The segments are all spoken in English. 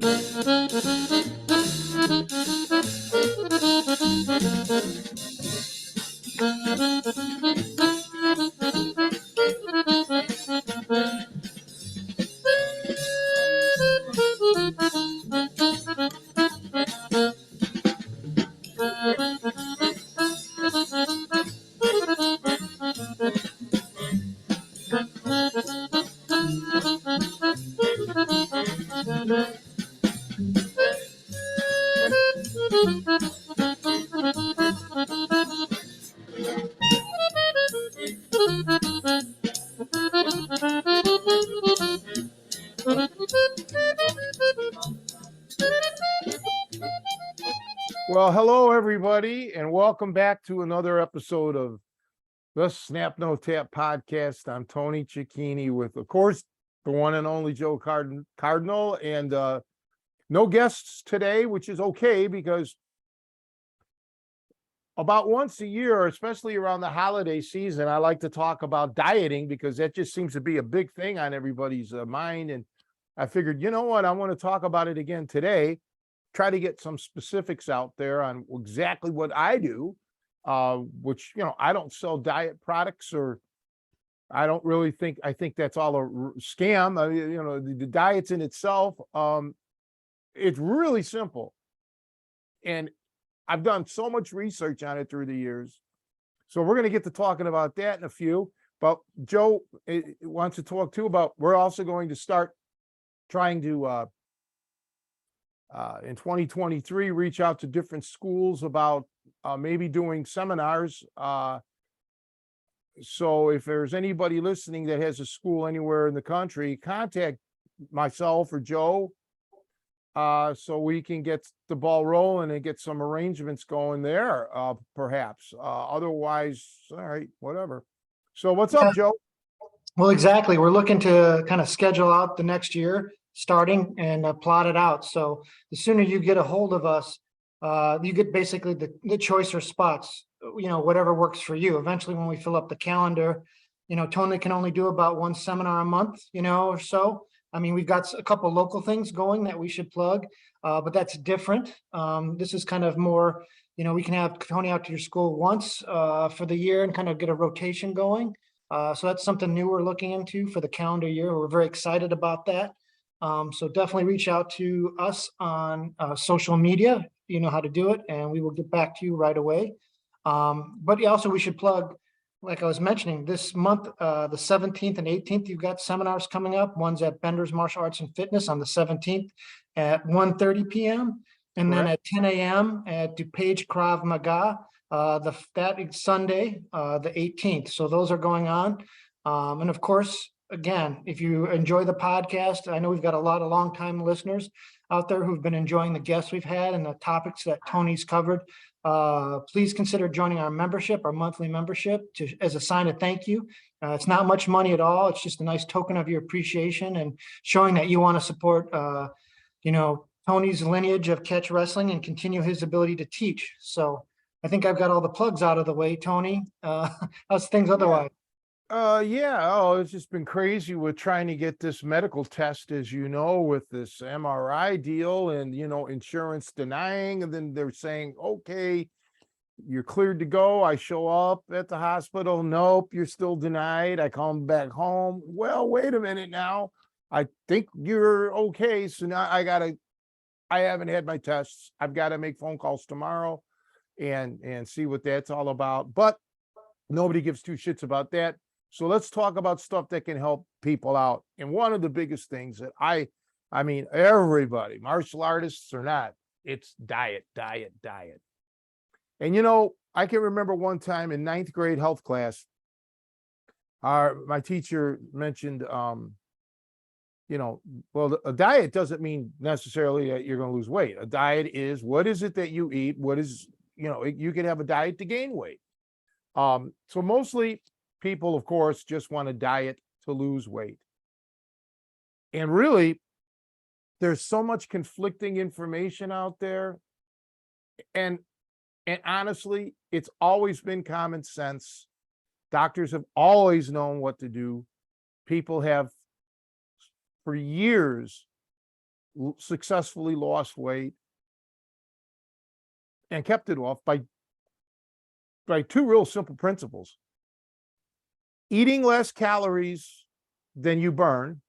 Well, hello, everybody, and welcome back to another episode of the Snap No Tap podcast. I'm Tony Cecchine with, of course, the one and only Joe Cardinal, and no guests today, which is okay because about once a year, especially around the holiday season, I like to talk about dieting because that just seems to be a big thing on everybody's mind. And I figured, you know what, I want to talk about it again today, try to get some specifics out there on exactly what I do, which, I don't sell diet products, or I don't really I think that's all a scam. The diets in itself, it's really simple. And I've done so much research on it through the years. So we're going to get to talking about that in a few. But Joe wants to talk too about, we're also going to start trying to, in 2023, reach out to different schools about maybe doing seminars. So if there's anybody listening that has a school anywhere in the country, contact myself or Joe, so we can get the ball rolling and get some arrangements going there, perhaps. Otherwise, all right, whatever. So what's up, Joe? Well, exactly. We're looking to kind of schedule out the next year starting and plot it out. So the sooner you get a hold of us, you get basically the choice or spots, whatever works for you. Eventually, when we fill up the calendar, Tony can only do about one seminar a month, or so. I mean, we've got a couple local things going that we should plug, but that's different. This is kind of more, we can have Tony out to your school once for the year and kind of get a rotation going. So that's something new we're looking into for the calendar year. We're very excited about that. So definitely reach out to us on social media. You know how to do it, and we will get back to you right away. But also we should plug, like I was mentioning, this month, the 17th and 18th, you've got seminars coming up. One's at Bender's Martial Arts and Fitness on the 17th at 1:30 p.m. And then at 10 a.m. at DuPage Krav Maga, that is Sunday, the 18th. So those are going on. And of course, again, if you enjoy the podcast, I know we've got a lot of longtime listeners out there who've been enjoying the guests we've had and the topics that Tony's covered. Please consider joining our membership, our monthly membership, as a sign of thank you. It's not much money at all. It's just a nice token of your appreciation and showing that you want to support, Tony's lineage of catch wrestling and continue his ability to teach. So I think I've got all the plugs out of the way, Tony. How's things otherwise? It's just been crazy with trying to get this medical test, as you know, with this MRI deal and, insurance denying. And then they're saying, okay, you're cleared to go. I show up at the hospital. Nope, you're still denied. I come back home. Well, wait a minute now. I think you're okay. So now I haven't had my tests. I've got to make phone calls tomorrow and see what that's all about. But nobody gives two shits about that. So let's talk about stuff that can help people out. And one of the biggest things that I mean, everybody, martial artists or not, it's diet. And, I can remember one time in 9th grade health class, my teacher mentioned, a diet doesn't mean necessarily that you're going to lose weight. A diet is, what is it that you eat? What is, you can have a diet to gain weight. So mostly people, of course, just want a diet to lose weight. And really, there's so much conflicting information out there. And honestly, it's always been common sense. Doctors have always known what to do. People have, for years, successfully lost weight and kept it off by two real simple principles. Eating less calories than you burn,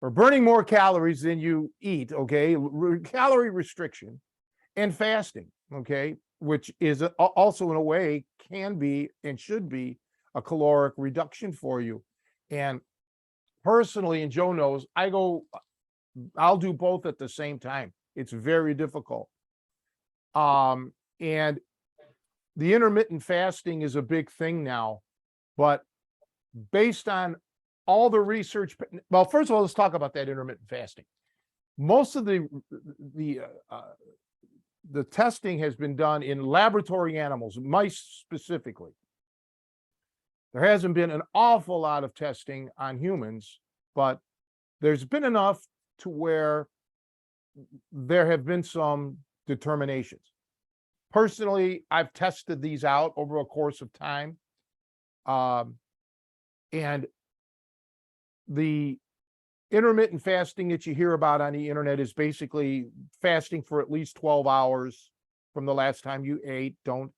or burning more calories than you eat, okay? Calorie restriction, and fasting, okay? Which is also in a way can be and should be a caloric reduction for you. And personally, and Joe knows, I'll do both at the same time. It's very difficult. And the intermittent fasting is a big thing now, but based on all the research, well, first of all, let's talk about that intermittent fasting. Most of the testing has been done in laboratory animals, mice specifically. There hasn't been an awful lot of testing on humans, but there's been enough to where there have been some determinations. Personally, I've tested these out over a course of time. And the intermittent fasting that you hear about on the internet is basically fasting for at least 12 hours from the last time you ate. Don't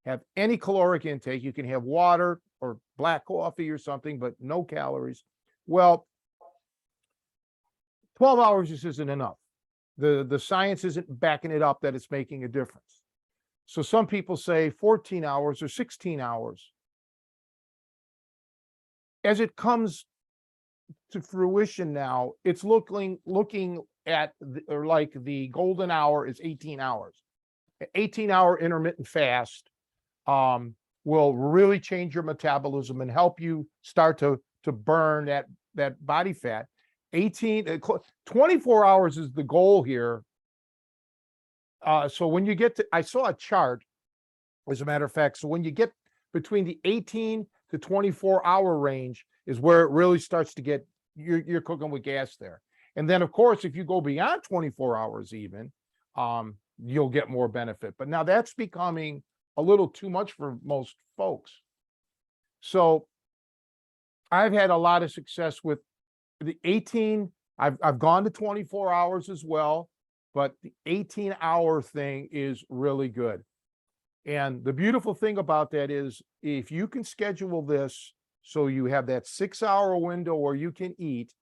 have any caloric intake. You can have water or black coffee or something, but no calories. Well, 12 hours just isn't enough. The science isn't backing it up that it's making a difference. So some people say 14 hours or 16 hours. As it comes to fruition now, it's looking at like the golden hour is 18 hours. An 18-hour intermittent fast will really change your metabolism and help you start to burn that body fat. 24 hours is the goal here. So when you get to, I saw a chart, as a matter of fact, so when you get between the 18 to 24-hour range is where it really starts to get, you're cooking with gas there. And then, of course, if you go beyond 24 hours even, you'll get more benefit. But now that's becoming a little too much for most folks. So I've had a lot of success with the 18. I've gone to 24 hours as well, but the 18-hour thing is really good. And the beautiful thing about that is if you can schedule this so you have that 6-hour window where you can eat,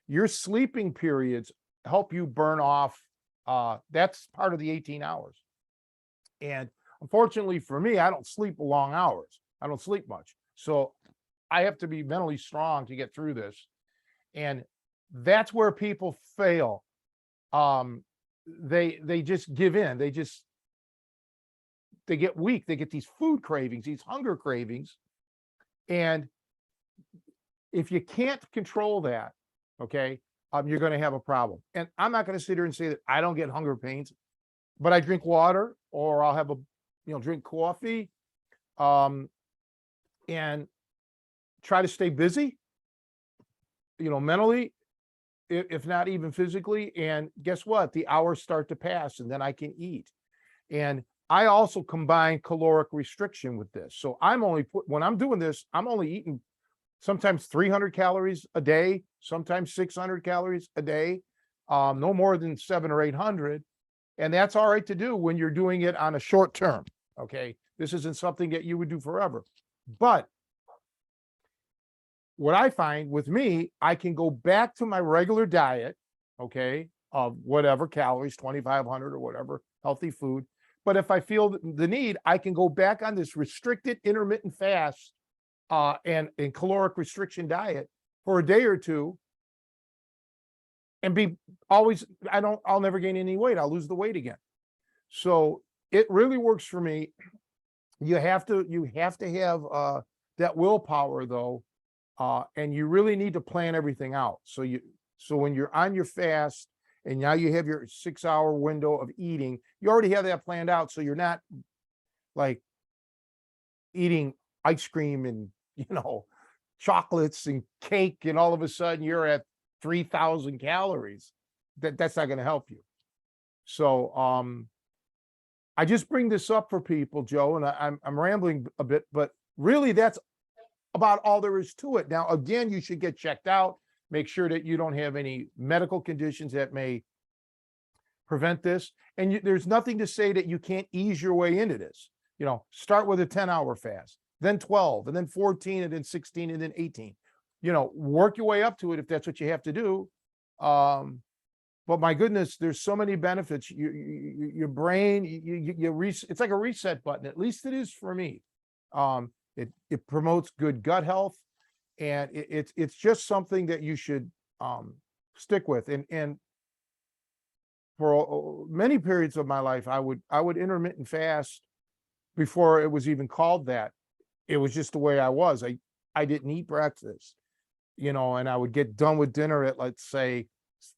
your sleeping periods help you burn off. That's part of the 18 hours. And unfortunately for me, I don't sleep long hours. I don't sleep much. So I have to be mentally strong to get through this. And that's where people fail. They just give in. They get weak. They get these food cravings, these hunger cravings. And if you can't control that, okay, you're going to have a problem. And I'm not going to sit here and say that I don't get hunger pains, but I drink water, or I'll have drink coffee, and try to stay busy, mentally, if not even physically. And guess what? The hours start to pass and then I can eat. And I also combine caloric restriction with this. So when I'm doing this, I'm only eating sometimes 300 calories a day, sometimes 600 calories a day, no more than 700 or 800. And that's all right to do when you're doing it on a short term. Okay. This isn't something that you would do forever. But what I find with me, I can go back to my regular diet, okay, of whatever calories, 2,500 or whatever, healthy food. But if I feel the need, I can go back on this restricted intermittent fast and caloric restriction diet for a day or two, and I'll never gain any weight. I'll lose the weight again. So it really works for me. You have to have that willpower though. And you really need to plan everything out. So when you're on your fast and now you have your 6-hour window of eating, you already have that planned out. So you're not like eating ice cream and, chocolates and cake, and all of a sudden you're at 3,000 calories. That's not going to help you. So, I just bring this up for people, Joe, and I'm rambling a bit, but really that's about all there is to it. Now, again, you should get checked out. Make sure that you don't have any medical conditions that may prevent this. And there's nothing to say that you can't ease your way into this. Start with a 10-hour fast, then 12, and then 14, and then 16, and then 18. Work your way up to it if that's what you have to do. But my goodness, there's so many benefits. Your brain, it's like a reset button. At least it is for me. It promotes good gut health, and it's just something that you should stick with. And for many periods of my life, I would intermittent fast before it was even called that. It was just the way I was. I didn't eat breakfast, and I would get done with dinner at, let's say,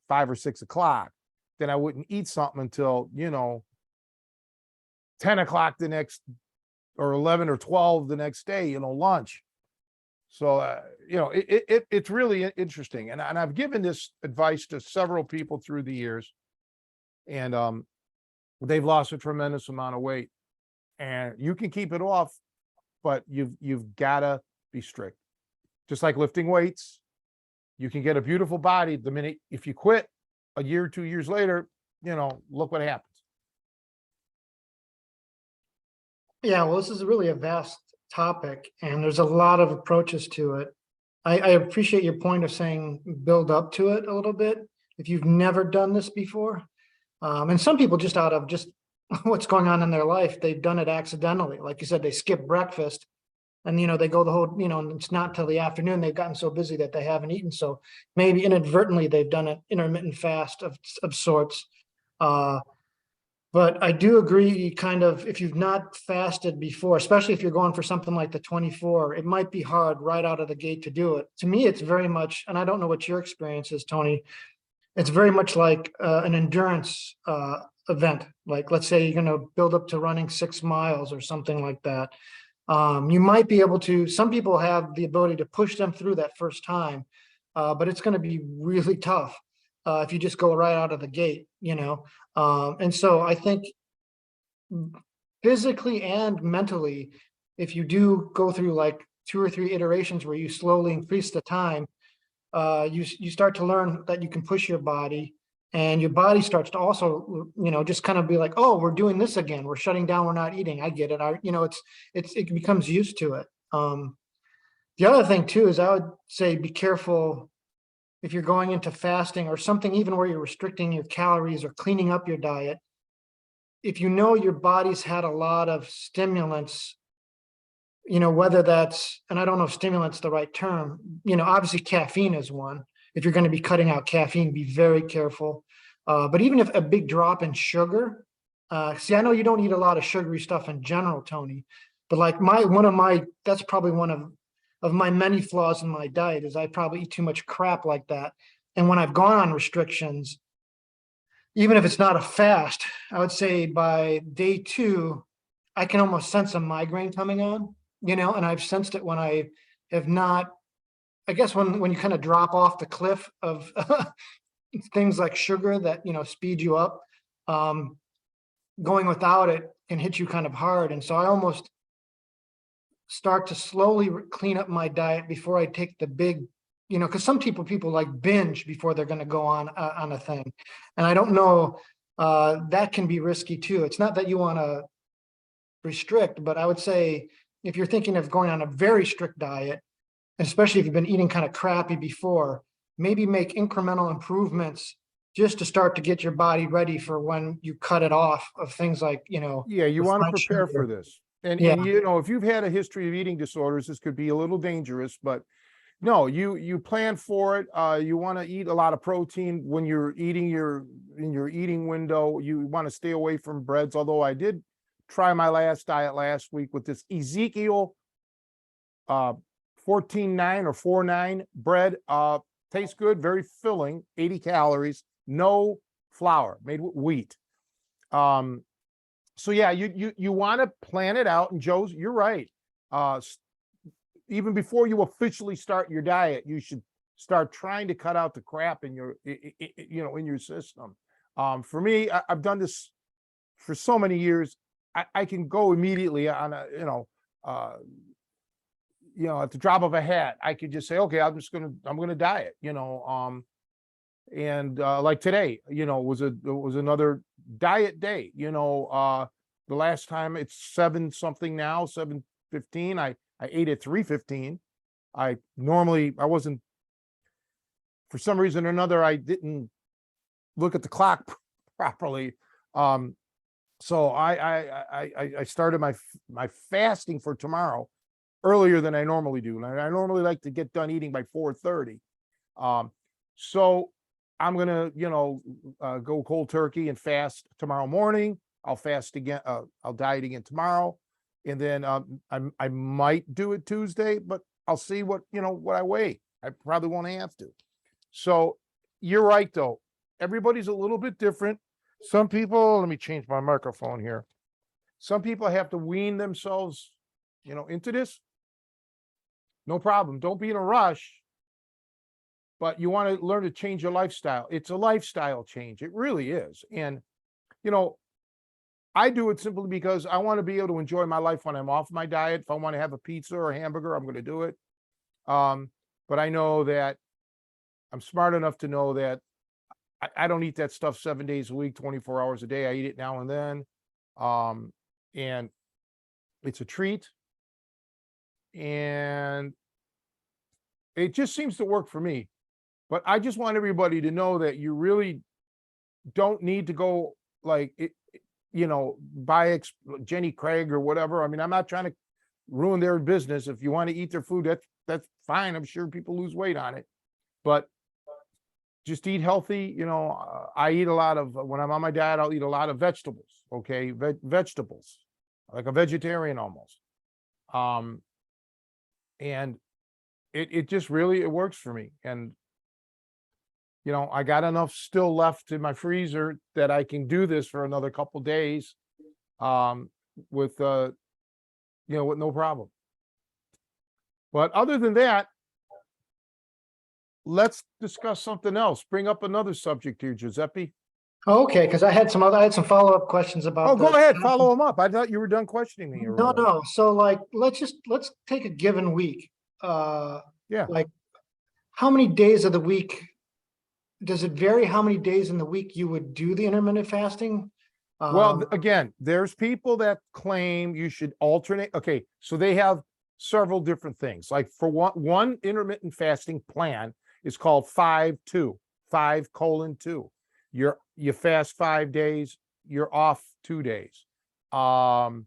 5 or 6 o'clock. Then I wouldn't eat something until 10 o'clock the next, or 11 or 12 the next day, lunch. So it's really interesting, and I've given this advice to several people through the years, and they've lost a tremendous amount of weight. And you can keep it off, but you've got to be strict. Just like lifting weights, you can get a beautiful body the minute, if you quit a year, 2 years later, look what happens. Yeah, well, this is really a vast topic, and there's a lot of approaches to it. I appreciate your point of saying build up to it a little bit if you've never done this before. And some people, just out of just what's going on in their life, they've done it accidentally. Like you said, they skip breakfast, and they go the whole, and it's not till the afternoon, they've gotten so busy that they haven't eaten. So maybe inadvertently they've done an intermittent fast of sorts. But I do agree, kind of, if you've not fasted before, especially if you're going for something like the 24, it might be hard right out of the gate to do it. To me, it's very much, and I don't know what your experience is, Tony, it's very much like an endurance event. Like, let's say you're going to build up to running 6 miles or something like that. You might be able to, some people have the ability to push them through that first time, but it's going to be really tough if you just go right out of the gate, and so I think physically and mentally, if you do go through like 2 or 3 iterations where you slowly increase the time, you start to learn that you can push your body, and your body starts to also, just kind of be like, oh, we're doing this again. We're shutting down. We're not eating. I get it. It becomes used to it. The other thing too is I would say be careful if you're going into fasting or something, even where you're restricting your calories or cleaning up your diet. If your body's had a lot of stimulants, whether that's, and I don't know if stimulant's the right term, obviously caffeine is one. If you're going to be cutting out caffeine, be very careful. But even if a big drop in sugar, see, I know you don't eat a lot of sugary stuff in general, Tony, but like that's probably one of my many flaws in my diet is I probably eat too much crap like that. And when I've gone on restrictions, even if it's not a fast, I would say by day 2, I can almost sense a migraine coming on, and I've sensed it when I have not, I guess when you kind of drop off the cliff of things like sugar that, speed you up, going without it can hit you kind of hard. And so I almost start to slowly clean up my diet before I take the big, because some people like binge before they're going to go on a thing. And I don't know, that can be risky too. It's not that you want to restrict, but I would say if you're thinking of going on a very strict diet, especially if you've been eating kind of crappy before, maybe make incremental improvements just to start to get your body ready for when you cut it off of things like, Yeah, you want to prepare for this. And if you've had a history of eating disorders, this could be a little dangerous, but no, you plan for it. You want to eat a lot of protein when you're eating in your eating window. You want to stay away from breads, although I did try my last diet last week with this Ezekiel 14-9 or 4-9 bread. Tastes good, very filling, 80 calories, no flour, made with wheat. So yeah, you want to plan it out. And Joe's, you're right. Even before you officially start your diet, you should start trying to cut out the crap in your, in your system. For me, I've done this for so many years. I can go immediately on a, at the drop of a hat, I could just say, okay, I'm going to diet, and like today, was another diet day, the last time it's 7 something now, 7:15. I ate at 3:15. I wasn't, for some reason or another, I didn't look at the clock properly. So I started my fasting for tomorrow earlier than I normally do. And I normally like to get done eating by 4:30. So I'm gonna, go cold turkey and fast tomorrow morning. I'll fast again. I'll diet again tomorrow, and then I might do it Tuesday, but I'll see what I weigh. I probably won't have to. So you're right, though. Everybody's a little bit different. Some people, let me change my microphone here. Some people have to wean themselves, into this. No problem. Don't be in a rush, but you want to learn to change your lifestyle. It's a lifestyle change. It really is. And, I do it simply because I want to be able to enjoy my life when I'm off my diet. If I want to have a pizza or a hamburger, I'm going to do it. But I know that I'm smart enough to know that I don't eat that stuff 7 days a week, 24 hours a day. I eat it now and then. And it's a treat. And it just seems to work for me. But I just want everybody to know that you really don't need to go like it, buy Jenny Craig or whatever. I mean, I'm not trying to ruin their business. If you want to eat their food, that's fine. I'm sure people lose weight on it, but just eat healthy. I eat a lot of, when I'm on my diet, I'll eat a lot of vegetables. Okay. Vegetables, like a vegetarian almost. And it just really, it works for me. And, I got enough still left in my freezer that I can do this for another couple days, with with no problem. But other than that, let's discuss something else. Bring up another subject here, Giuseppe. Okay, because I had some follow-up questions about Oh, go ahead, follow them up. I thought you were done questioning me or whatever. No. So like, let's take a given week. Yeah. Like, how many days of the week, does it vary how many days in the week you would do the intermittent fasting? Well, again, there's people that claim you should alternate. Okay, so they have several different things. Like for one intermittent fasting plan is called 5-2, 5:2. You fast 5 days, you're off 2 days. Or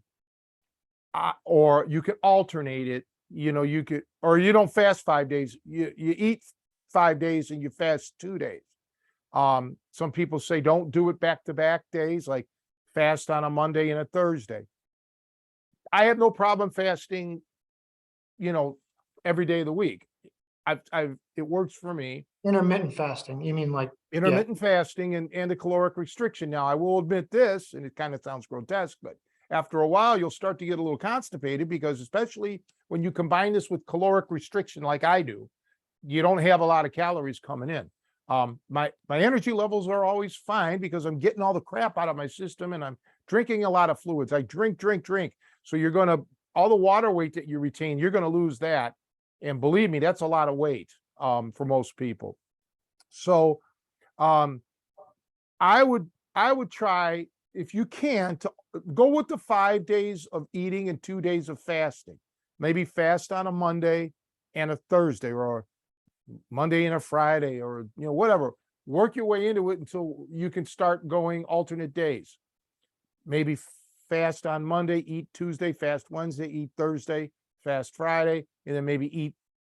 you could alternate it. You could, or you don't fast 5 days. You eat 5 days and you fast 2 days. Some people say don't do it back-to-back days, like fast on a Monday and a Thursday. I have no problem fasting, every day of the week. It works for me. Intermittent fasting, you mean like? Intermittent fasting and the caloric restriction. Now, I will admit this, and it kind of sounds grotesque, but after a while, you'll start to get a little constipated because, especially when you combine this with caloric restriction, like I do, you don't have a lot of calories coming in. My energy levels are always fine because I'm getting all the crap out of my system and I'm drinking a lot of fluids. I drink. So all the water weight that you retain, you're going to lose that. And believe me, that's a lot of weight, for most people. So, I would try, if you can, to go with the 5 days of eating and 2 days of fasting. Maybe fast on a Monday and a Thursday, or Monday and a Friday, or whatever. Work your way into it until you can start going alternate days. Maybe fast on Monday, eat Tuesday, fast Wednesday, eat Thursday, fast Friday, and then maybe eat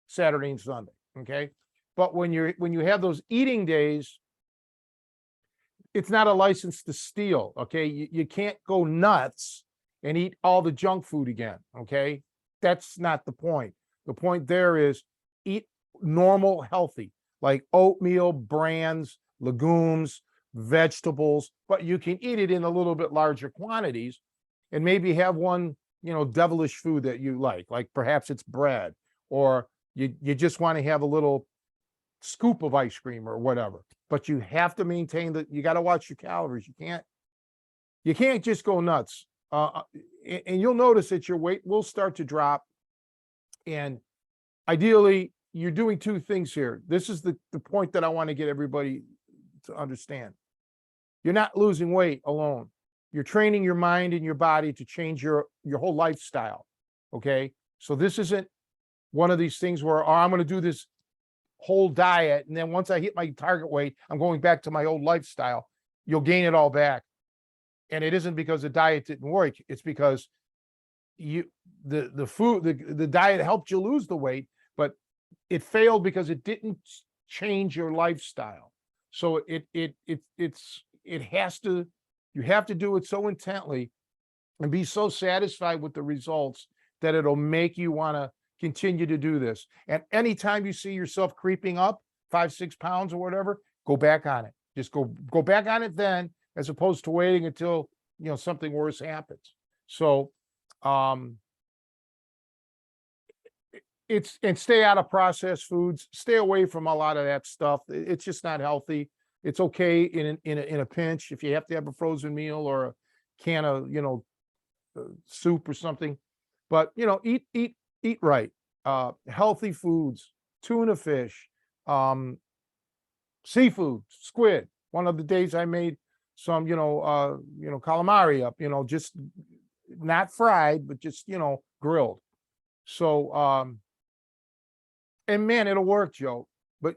Saturday and Sunday. Okay. But when you have those eating days, it's not a license to steal. Okay. You can't go nuts and eat all the junk food again. Okay. That's not the point. The point there is eat normal, healthy, like oatmeal, brands, legumes, vegetables, but you can eat it in a little bit larger quantities, and maybe have one, devilish food that you like perhaps it's bread, or you just want to have a little scoop of ice cream or whatever. But you have to maintain that. You got to watch your calories. You can't just go nuts. And you'll notice that your weight will start to drop, and ideally, you're doing two things here. This is the point that I want to get everybody to understand. You're not losing weight alone. You're training your mind and your body to change your whole lifestyle. Okay. So this isn't one of these things where, oh, I'm going to do this whole diet, and then once I hit my target weight, I'm going back to my old lifestyle. You'll gain it all back. And it isn't because the diet didn't work. It's because the diet helped you lose the weight, but it failed because it didn't change your lifestyle. So it has to, you have to do it so intently and be so satisfied with the results that it'll make you want to continue to do this. And anytime you see yourself creeping up 5-6 pounds or whatever, go back on it. Just go back on it then, as opposed to waiting until, something worse happens. So, and stay out of processed foods, stay away from a lot of that stuff. It's just not healthy. It's okay in a pinch, if you have to have a frozen meal or a can of, soup or something, but, eat right. Healthy foods, tuna fish, seafood, squid. One of the days I made some, calamari up, just not fried, but just, grilled. So, and man, it'll work, Joe. But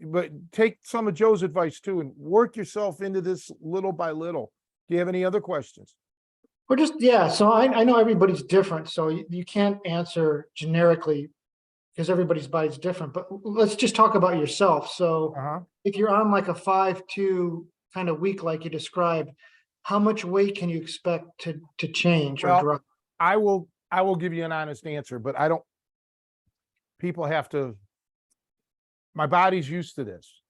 take some of Joe's advice too, and work yourself into this little by little. Do you have any other questions? Or just, yeah, so I know everybody's different, so you can't answer generically because everybody's body's different, but let's just talk about yourself. So if you're on like a 5-2 kind of week, like you described, how much weight can you expect to change or drop? I will give you an honest answer, but people have to, my body's used to this.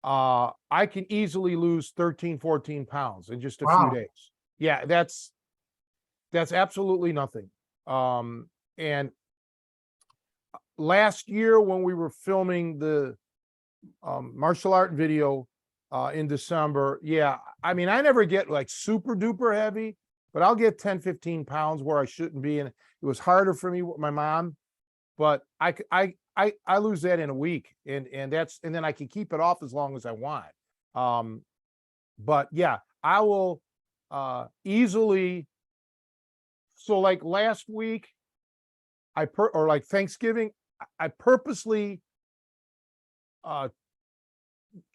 I can easily lose 13, 14 pounds in just a few days. Yeah, that's absolutely nothing. And last year when we were filming the martial art video in December, yeah, I mean, I never get like super duper heavy, but I'll get 10, 15 pounds where I shouldn't be. And it was harder for me with my mom, but I lose that in a week, and then I can keep it off as long as I want. But yeah, I will easily. So like last week, or like Thanksgiving, I purposely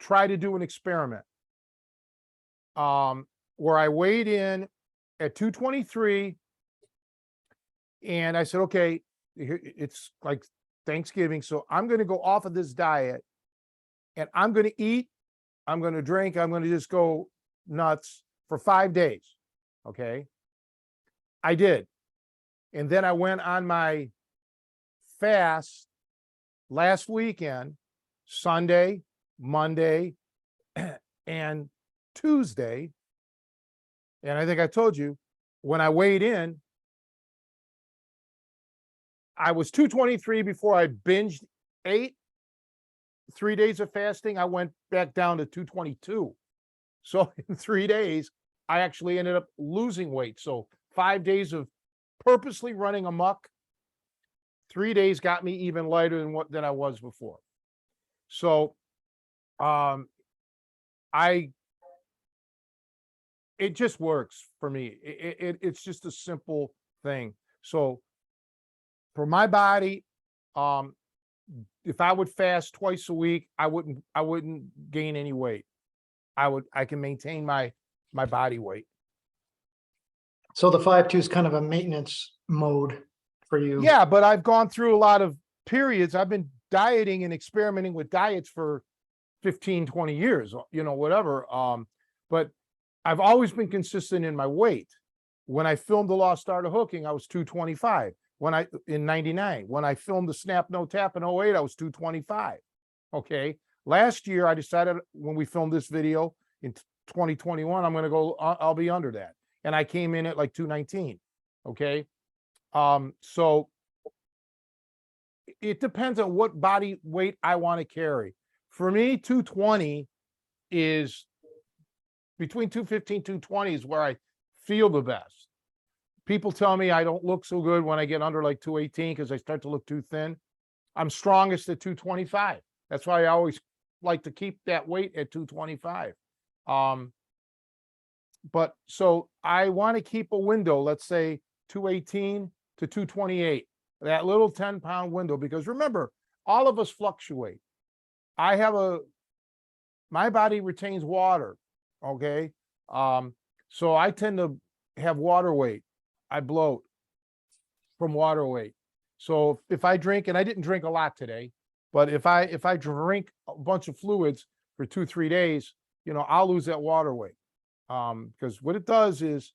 try to do an experiment where I weighed in at 223, and I said, okay, it's like Thanksgiving, so I'm going to go off of this diet, and I'm going to eat, I'm going to drink, I'm going to just go nuts for 5 days. Okay. I did. And then I went on my fast last weekend, Sunday, Monday, and Tuesday. And I think I told you, when I weighed in, I was 223 before I binged 3 days of fasting. I went back down to 222. So in 3 days, I actually ended up losing weight. So 5 days of purposely running amok, 3 days got me even lighter than I was before. So it just works for me. It's just a simple thing. So for my body, if I would fast twice a week, I wouldn't gain any weight. I can maintain my body weight. So the 5-2 is kind of a maintenance mode for you. Yeah, but I've gone through a lot of periods. I've been dieting and experimenting with diets for 15, 20 years, whatever. But I've always been consistent in my weight. When I filmed The Lost Art of Hooking, I was 225. In 99, when I filmed the Snap No Tap in 08, I was 225. Okay. Last year, I decided when we filmed this video in 2021, I'll be under that. And I came in at like 219. Okay. So it depends on what body weight I want to carry. For me, 220 is between 215, 220 is where I feel the best. People tell me I don't look so good when I get under like 218 because I start to look too thin. I'm strongest at 225. That's why I always like to keep that weight at 225. But so I want to keep a window, let's say 218 to 228, that little 10-pound window, because remember, all of us fluctuate. My body retains water. Okay. So I tend to have water weight. I bloat from water weight. So if I drink, and I didn't drink a lot today, but if I drink a bunch of fluids for 2-3 days, I'll lose that water weight. Because what it does is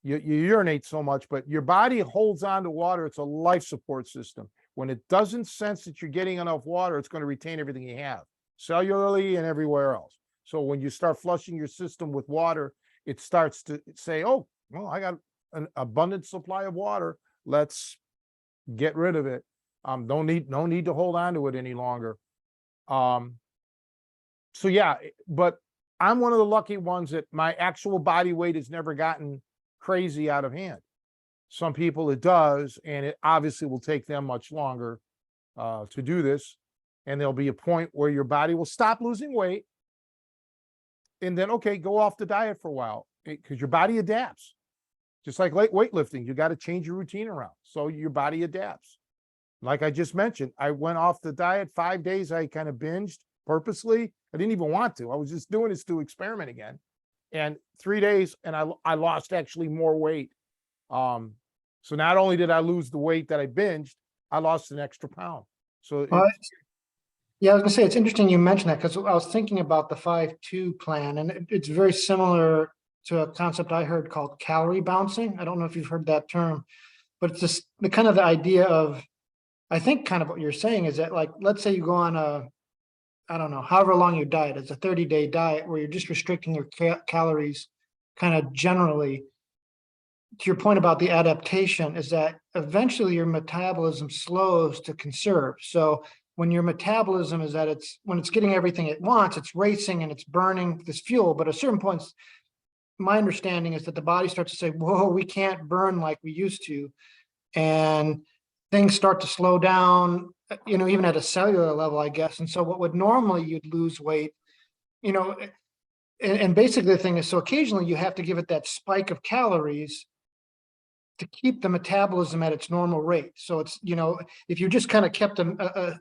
you urinate so much, but your body holds on to water. It's a life support system. When it doesn't sense that you're getting enough water, it's going to retain everything you have, cellularly and everywhere else. So when you start flushing your system with water, it starts to say, oh, well, I got an abundant supply of water. Let's get rid of it. No need to hold on to it any longer. So yeah, but I'm one of the lucky ones that my actual body weight has never gotten crazy out of hand. Some people it does, and it obviously will take them much longer to do this. And there'll be a point where your body will stop losing weight. And then, okay, go off the diet for a while, because your body adapts. Just like weightlifting, you got to change your routine around. So your body adapts. Like I just mentioned, I went off the diet 5 days. I kind of binged purposely. I didn't even want to. I was just doing this to experiment again. And 3 days, and I lost actually more weight. So not only did I lose the weight that I binged, I lost an extra pound. So Yeah, I was gonna say, it's interesting you mentioned that, because I was thinking about the 5-2 plan, and it's very similar to a concept I heard called calorie bouncing. I don't know if you've heard that term, but it's just the kind of the idea of, I think kind of what you're saying is that, like, let's say you go on I don't know, however long your diet is, a 30-day diet where you're just restricting your calories kind of generally. To your point about the adaptation, is that eventually your metabolism slows to conserve. So when your metabolism is at when it's getting everything it wants, it's racing and it's burning this fuel. But at certain points, my understanding is that the body starts to say, whoa, we can't burn like we used to. And things start to slow down, even at a cellular level, I guess. And so what would normally you'd lose weight, and basically the thing is, so occasionally you have to give it that spike of calories to keep the metabolism at its normal rate. So it's, if you just kind of kept a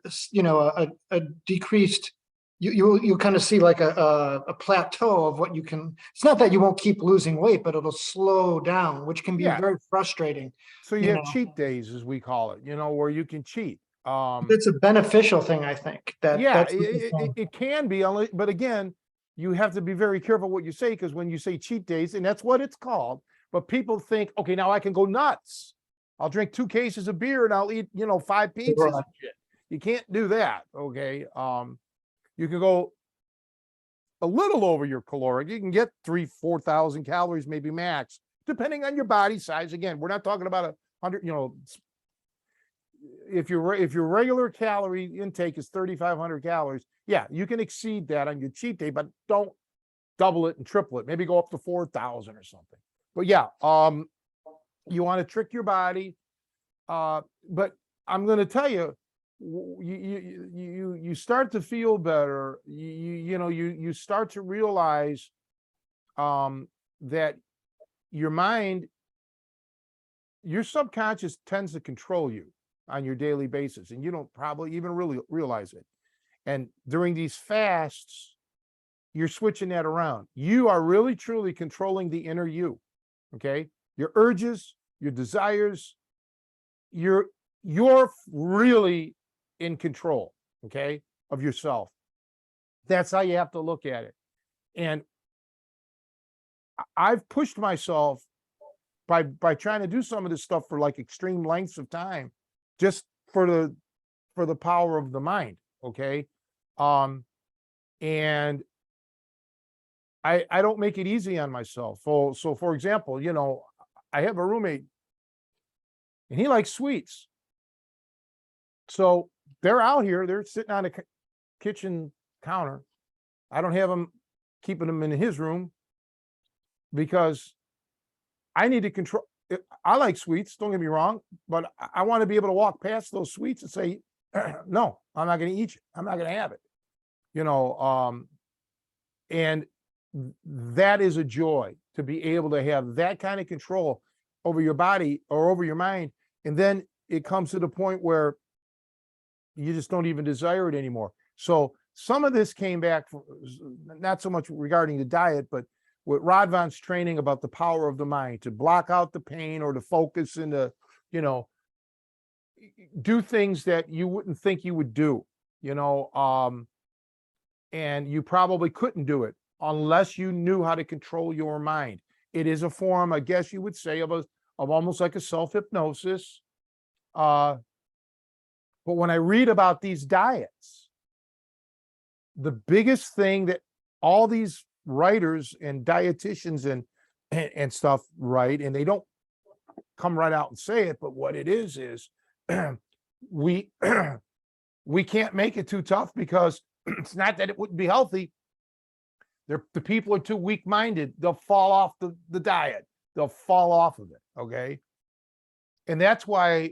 decreased, you'll kind of see like a plateau of what you can. It's not that you won't keep losing weight, but it'll slow down, which can be yeah. very frustrating. So you have cheat days, as we call it, where you can cheat. It's a beneficial thing, I think. Yeah, That's it can be, but again, you have to be very careful what you say, because when you say cheat days, and that's what it's called, but people think, okay, now I can go nuts. I'll drink 2 cases of beer and I'll eat, 5 pizzas. Right. And shit. You can't do that. Okay. You can go a little over your caloric. You can get 3,000-4,000 calories, maybe max, depending on your body size. Again, we're not talking about 100, if your regular calorie intake is 3,500 calories, yeah, you can exceed that on your cheat day, but don't double it and triple it. Maybe go up to 4,000 or something. But yeah, you want to trick your body. But I'm going to tell you, you start to feel better. You start to realize that your mind, your subconscious tends to control you on your daily basis, and you don't probably even really realize it. And during these fasts, you're switching that around. You are really truly controlling the inner you. Okay, your urges, your desires, you're really in control, okay, of yourself. That's how you have to look at it. And I've pushed myself by trying to do some of this stuff for like extreme lengths of time, just for the power of the mind. Okay. And I don't make it easy on myself. So for example, I have a roommate and he likes sweets. So they're out here, they're sitting on a kitchen counter. I don't have him keeping them in his room because I need to control. I like sweets, don't get me wrong, but I want to be able to walk past those sweets and say, no, I'm not going to eat it. I'm not going to have it. You know, and that is a joy to be able to have that kind of control over your body or over your mind. And then it comes to the point where you just don't even desire it anymore. So some of this came back, not so much regarding the diet, but with Rodvan's training about the power of the mind to block out the pain or to focus and to, you know, do things that you wouldn't think you would do, you know, and you probably couldn't do it unless you knew how to control your mind. It is a form, I guess you would say, of almost like a self-hypnosis. But when I read about these diets, the biggest thing that all these writers and dietitians and stuff write, and they don't come right out and say it, but what it is we we can't make it too tough because it's not that it wouldn't be healthy. The people are too weak-minded. They'll fall off the diet. They'll fall off of it. Okay. And that's why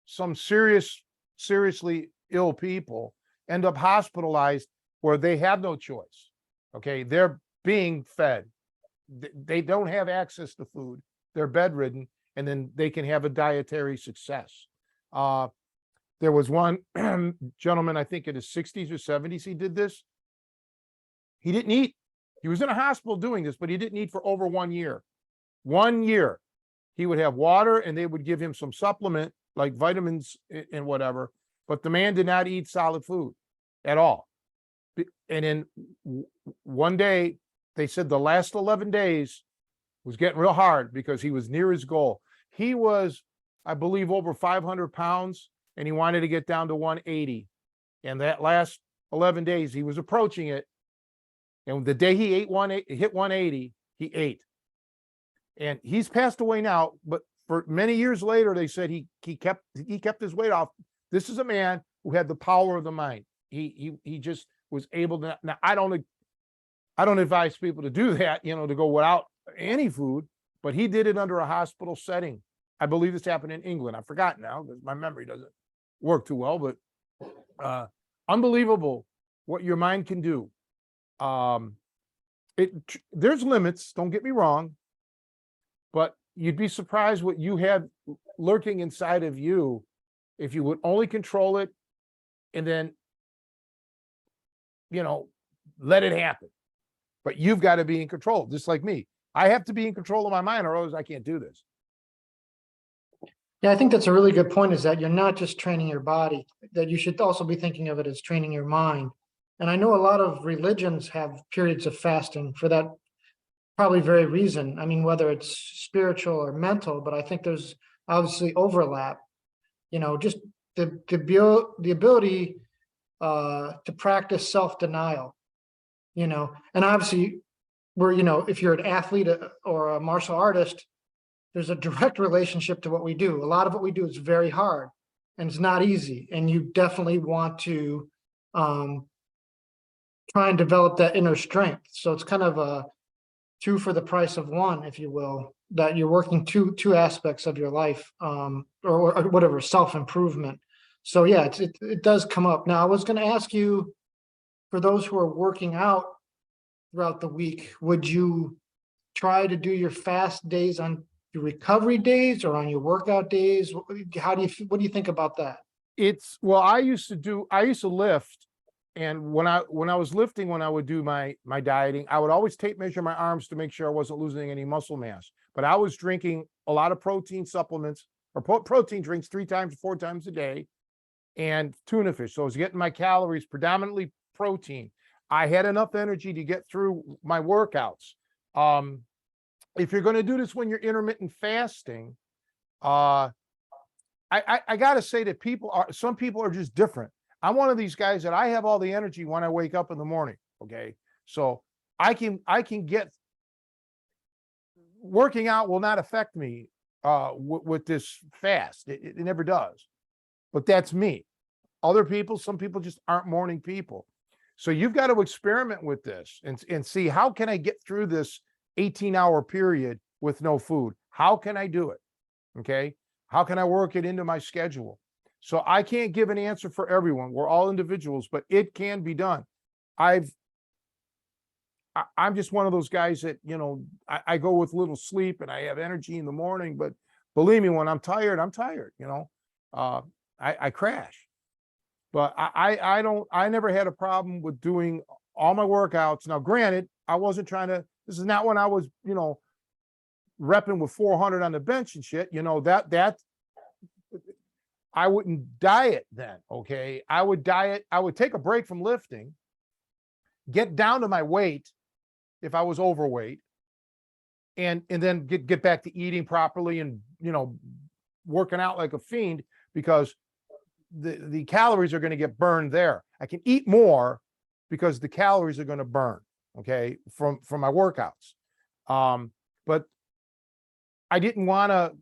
some seriously ill people end up hospitalized where they have no choice. Okay. They're being fed. They don't have access to food. They're bedridden, and then they can have a dietary success. There was one gentleman, I think in his 60s or 70s, he did this. He didn't eat. He was in a hospital doing this, but he didn't eat for over 1 year. 1 year. He would have water and they would give him some supplement like vitamins and whatever, but the man did not eat solid food at all. And then one day, they said the last 11 days was getting real hard because he was near his goal. He was, I believe, over 500 pounds, and he wanted to get down to 180. And that last 11 days, he was approaching it. And the day he hit 180, he ate. And he's passed away now, but for many years later, they said he kept his weight off. This is a man who had the power of the mind. He just was able to. Now I don't advise people to do that, you know, to go without any food, but he did it under a hospital setting. I believe this happened in England. I forgot now because my memory doesn't work too well, but unbelievable what your mind can do. There's limits, don't get me wrong, but you'd be surprised what you have lurking inside of you if you would only control it and then, you know, let it happen. But you've got to be in control, just like me. I have to be in control of my mind, or else I can't do this. Yeah, I think that's a really good point, is that you're not just training your body, that you should also be thinking of it as training your mind. And I know a lot of religions have periods of fasting for that probably very reason. I mean, whether it's spiritual or mental, but I think there's obviously overlap, you know, just the ability to practice self-denial, you know, and obviously you know, if you're an athlete or a martial artist, there's a direct relationship to what we do. A lot of what we do is very hard and it's not easy. And you definitely want to try and develop that inner strength. So it's kind of a two for the price of one, if you will, that you're working two aspects of your life, or whatever, self-improvement. So yeah, it does come up. Now, I was going to ask you, for those who are working out throughout the week, would you try to do your fast days on your recovery days or on your workout days? What do you think about that? Well, I used to lift. And when I was lifting, when I would do my dieting, I would always tape measure my arms to make sure I wasn't losing any muscle mass. But I was drinking a lot of protein supplements or protein drinks 3 times, 4 times a day, and tuna fish. So I was getting my calories predominantly protein. I had enough energy to get through my workouts. If you're going to do this when you're intermittent fasting, I got to say that some people are just different. I'm one of these guys that I have all the energy when I wake up in the morning. Okay. So I can get, working out will not affect me with this fast. It never does, but that's me. Some people just aren't morning people. So you've got to experiment with this and see, how can I get through this 18-hour period with no food? How can I do it? Okay. How can I work it into my schedule? So I can't give an answer for everyone. We're all individuals, but it can be done. I'm just one of those guys that, I go with little sleep and I have energy in the morning, but believe me, when I'm tired, I crash. But I never had a problem with doing all my workouts. Now, granted, I wasn't this is not when I was, repping with 400 on the bench and shit, that I wouldn't diet then. Okay. I would take a break from lifting, get down to my weight if I was overweight, and then get back to eating properly and, working out like a fiend, because the calories are going to get burned there. I can eat more because the calories are going to burn, okay, from my workouts. But I didn't want to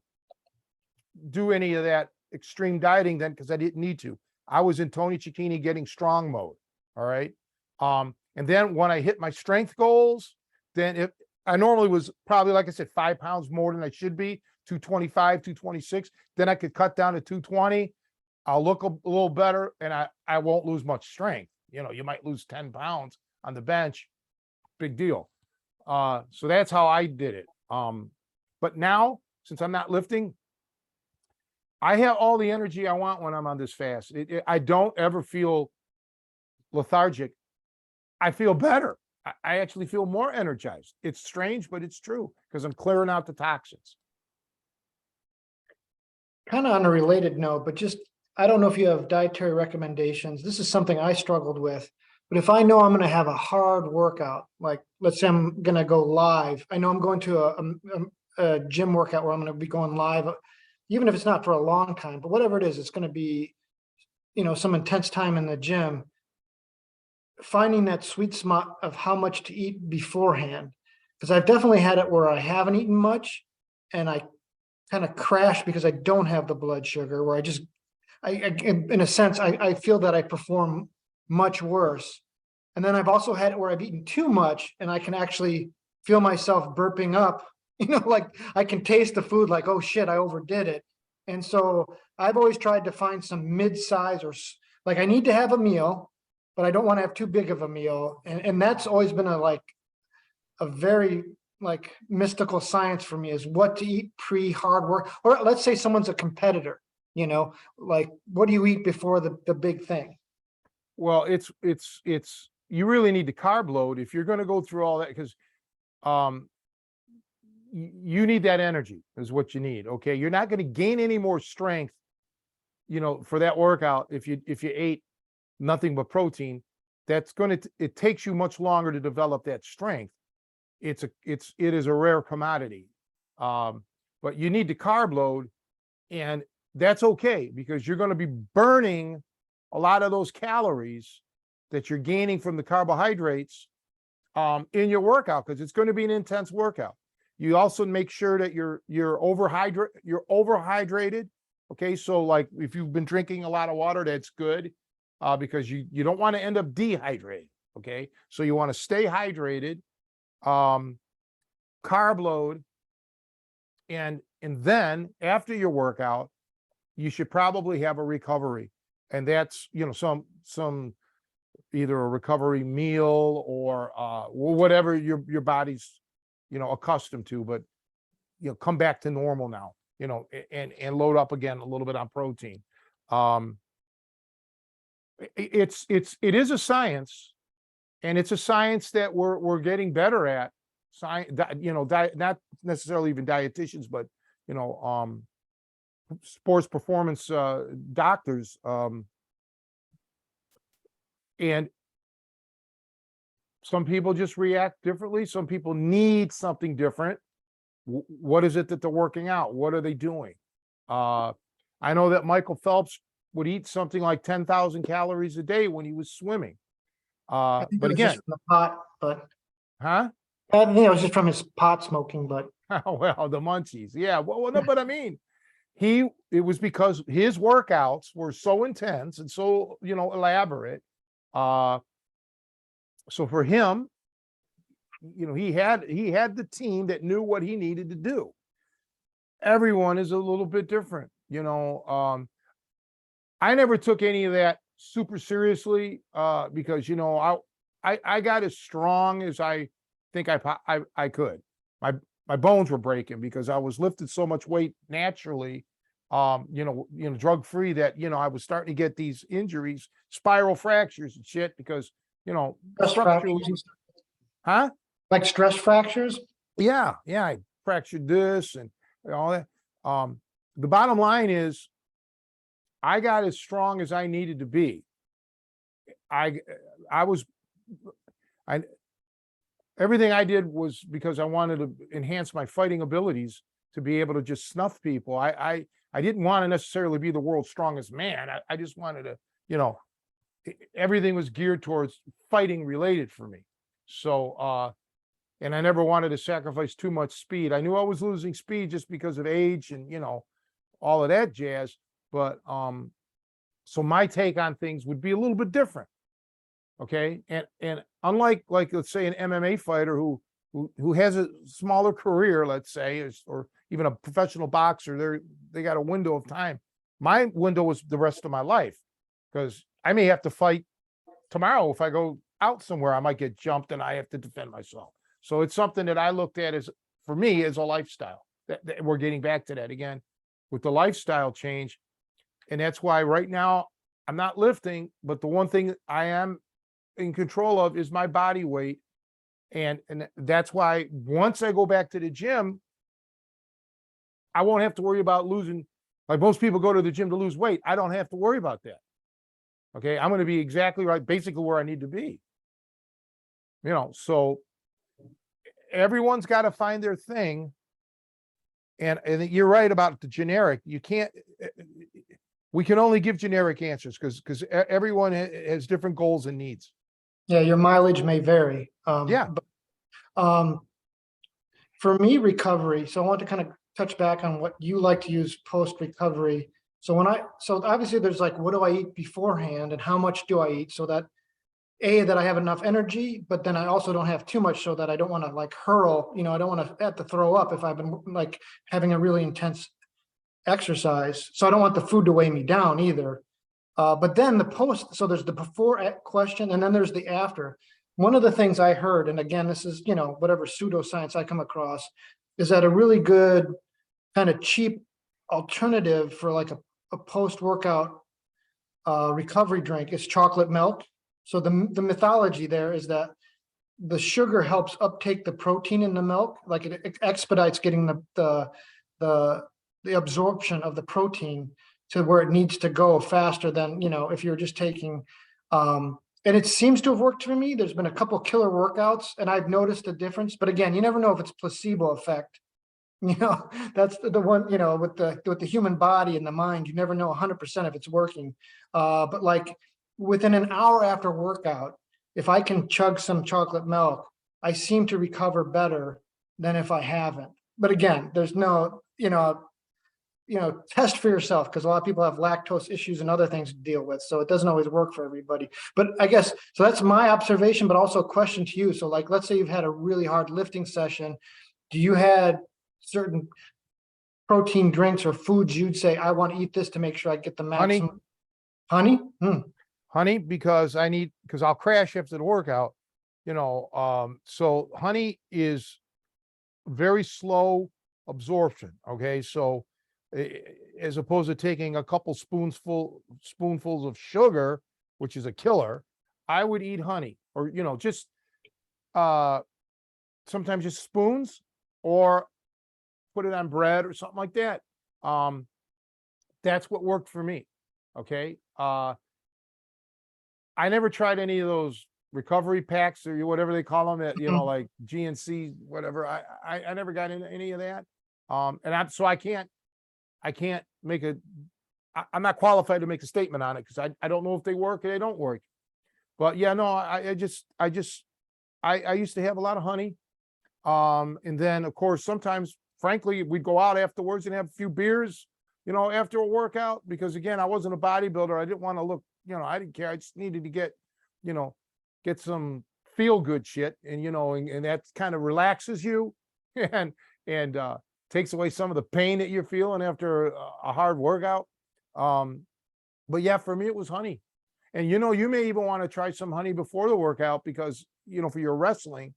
do any of that extreme dieting then, because I didn't need to. I was in Tony Cecchine getting strong mode. All right. And then when I hit my strength goals, then I normally was probably, like I said, 5 pounds more than I should be, 225, 226. Then I could cut down to 220. I'll look a little better, and I won't lose much strength. You might lose 10 pounds on the bench. Big deal. So that's how I did it. But now, since I'm not lifting, I have all the energy I want when I'm on this fast. I don't ever feel lethargic. I feel better. I actually feel more energized. It's strange, but it's true, because I'm clearing out the toxins. Kind of on a related note, but I don't know if you have dietary recommendations. This is something I struggled with. But if I know I'm going to have a hard workout, like let's say I'm going to go live, I know I'm going to a gym workout where I'm going to be going live, even if it's not for a long time, but whatever it is, it's going to be, some intense time in the gym. Finding that sweet spot of how much to eat beforehand, because I've definitely had it where I haven't eaten much and I kind of crash because I don't have the blood sugar, where in a sense, I feel that I perform much worse. And then I've also had it where I've eaten too much and I can actually feel myself burping up, like I can taste the food, like, oh shit, I overdid it. And so I've always tried to find some mid-size, or like I need to have a meal, but I don't want to have too big of a meal. And that's always been a very mystical science for me, is what to eat pre-hard work. Or let's say someone's a competitor, what do you eat before the big thing? Well, it's you really need to carb load if you're going to go through all that, because you need that energy is what you need. Okay. You're not going to gain any more strength, for that workout if you ate nothing but protein. It takes you much longer to develop that strength. It is a rare commodity. But you need to carb load, and that's okay, because you're going to be burning a lot of those calories that you're gaining from the carbohydrates in your workout, because it's going to be an intense workout. You also make sure that you're overhydrated. Okay. So like if you've been drinking a lot of water, that's good. Because you don't want to end up dehydrated. Okay. So you want to stay hydrated, carb load. And then after your workout, you should probably have a recovery. And that's, some either a recovery meal or whatever your body's, accustomed to, but, come back to normal now, and load up again a little bit on protein. It is a science, and it's a science that we're getting better at. Not necessarily even dietitians, but sports performance doctors, and some people just react differently. Some people need something different. What is it that they're working out? What are they doing? I know that Michael Phelps would eat something like 10,000 calories a day when he was swimming. I think But it was again, just from the pot, but huh? I think it was just from his pot smoking, but Well, the munchies. Yeah. Well, no, but I mean, it was because his workouts were so intense and so, elaborate. So for him, he had the team that knew what he needed to do. Everyone is a little bit different. I never took any of that super seriously, because, I got as strong as I think I could. My, my bones were breaking because I was lifting so much weight naturally, drug free, that, I was starting to get these injuries, spiral fractures and shit because, Stress structurally, fractures, huh? like stress fractures. Yeah, yeah, I fractured this and all that. The bottom line is I got as strong as I needed to be. I I was I everything I did was because I wanted to enhance my fighting abilities to be able to just snuff people. I didn't want to necessarily be the world's strongest man. I just wanted to, you know, everything was geared towards fighting related for me. So and I never wanted to sacrifice too much speed. I knew I was losing speed just because of age and, all of that jazz. But so my take on things would be a little bit different. Okay. And unlike, like, let's say, an MMA fighter who has a smaller career, let's say, or even a professional boxer, they got a window of time. My window was the rest of my life, because I may have to fight tomorrow. If I go out somewhere, I might get jumped and I have to defend myself. So it's something that I looked at as, for me, as a lifestyle. That we're getting back to that again with the lifestyle change. And that's why right now I'm not lifting, but the one thing I am in control of is my body weight. And that's why once I go back to the gym, I won't have to worry about losing. Like most people go to the gym to lose weight. I don't have to worry about that. Okay. I'm going to be exactly right, basically where I need to be. So everyone's got to find their thing. And you're right about the generic. You can't, we can only give generic answers because everyone has different goals and needs. Yeah, your mileage may vary. Yeah. For me, recovery. So I want to kind of touch back on what you like to use post recovery. So obviously there's like, what do I eat beforehand and how much do I eat so that that I have enough energy, but then I also don't have too much so that I don't want to like hurl, I don't want to have to throw up if I've been like having a really intense exercise. So I don't want the food to weigh me down either. But then so there's the before question and then there's the after. One of the things I heard, and again, this is, whatever pseudoscience I come across, is that a really good kind of cheap alternative for like a post-workout recovery drink is chocolate milk. So the mythology there is that the sugar helps uptake the protein in the milk, like it expedites getting the absorption of the protein to where it needs to go faster than, if you're just taking, and it seems to have worked for me. There's been a couple killer workouts and I've noticed a difference, but again, you never know if it's placebo effect. That's the one, with the human body and the mind, you never know 100% if it's working. But like within an hour after workout, if I can chug some chocolate milk, I seem to recover better than if I haven't. But again, there's no, test for yourself because a lot of people have lactose issues and other things to deal with. So it doesn't always work for everybody. But I guess, so that's my observation, but also a question to you. So like, let's say you've had a really hard lifting session. Do you had certain protein drinks or foods you'd say, I want to eat this to make sure I get the maximum? Honey? Honey, because I'll crash after the workout, so honey is very slow absorption. Okay. So as opposed to taking a couple spoonfuls of sugar, which is a killer, I would eat honey or, just sometimes just spoons or put it on bread or something like that. That's what worked for me. Okay. I never tried any of those recovery packs or whatever they call them, that, like GNC, whatever. I never got into any of that. I can't make I'm not qualified to make a statement on it because I don't know if they work or they don't work. But yeah, no, I used to have a lot of honey. And then of course, sometimes, frankly, we'd go out afterwards and have a few beers, after a workout, because again, I wasn't a bodybuilder. I didn't want to look, I didn't care. I just needed to get some feel good shit. And, and that kind of relaxes you and takes away some of the pain that you're feeling after a hard workout. But yeah, for me, it was honey. And you may even want to try some honey before the workout because, for your wrestling,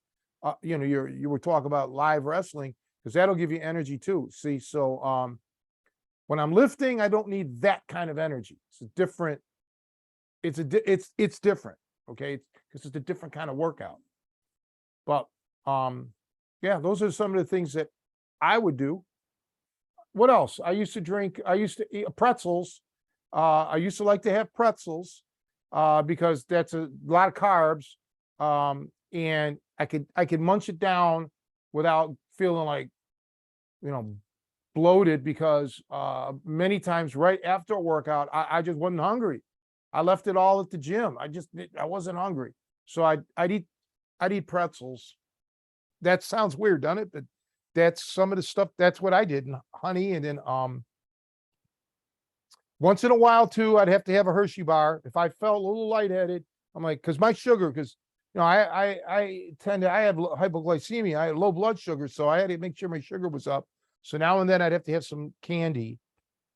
you were talking about live wrestling because that'll give you energy too. See, so when I'm lifting, I don't need that kind of energy. It's a different, it's different. Okay. Because it's a different kind of workout. But yeah, those are some of the things that I would do. What else? I used to eat pretzels. I used to like to have pretzels because that's a lot of carbs. And I could munch it down without feeling like, bloated because many times right after a workout, I just wasn't hungry. I left it all at the gym. I wasn't hungry. So I'd eat pretzels. That sounds weird, doesn't it? But that's some of the stuff. That's what I did. And honey, and then once in a while too, I'd have to have a Hershey bar if I felt a little lightheaded. I'm like, because my sugar, because I have hypoglycemia. I had low blood sugar, so I had to make sure my sugar was up. So now and then I'd have to have some candy,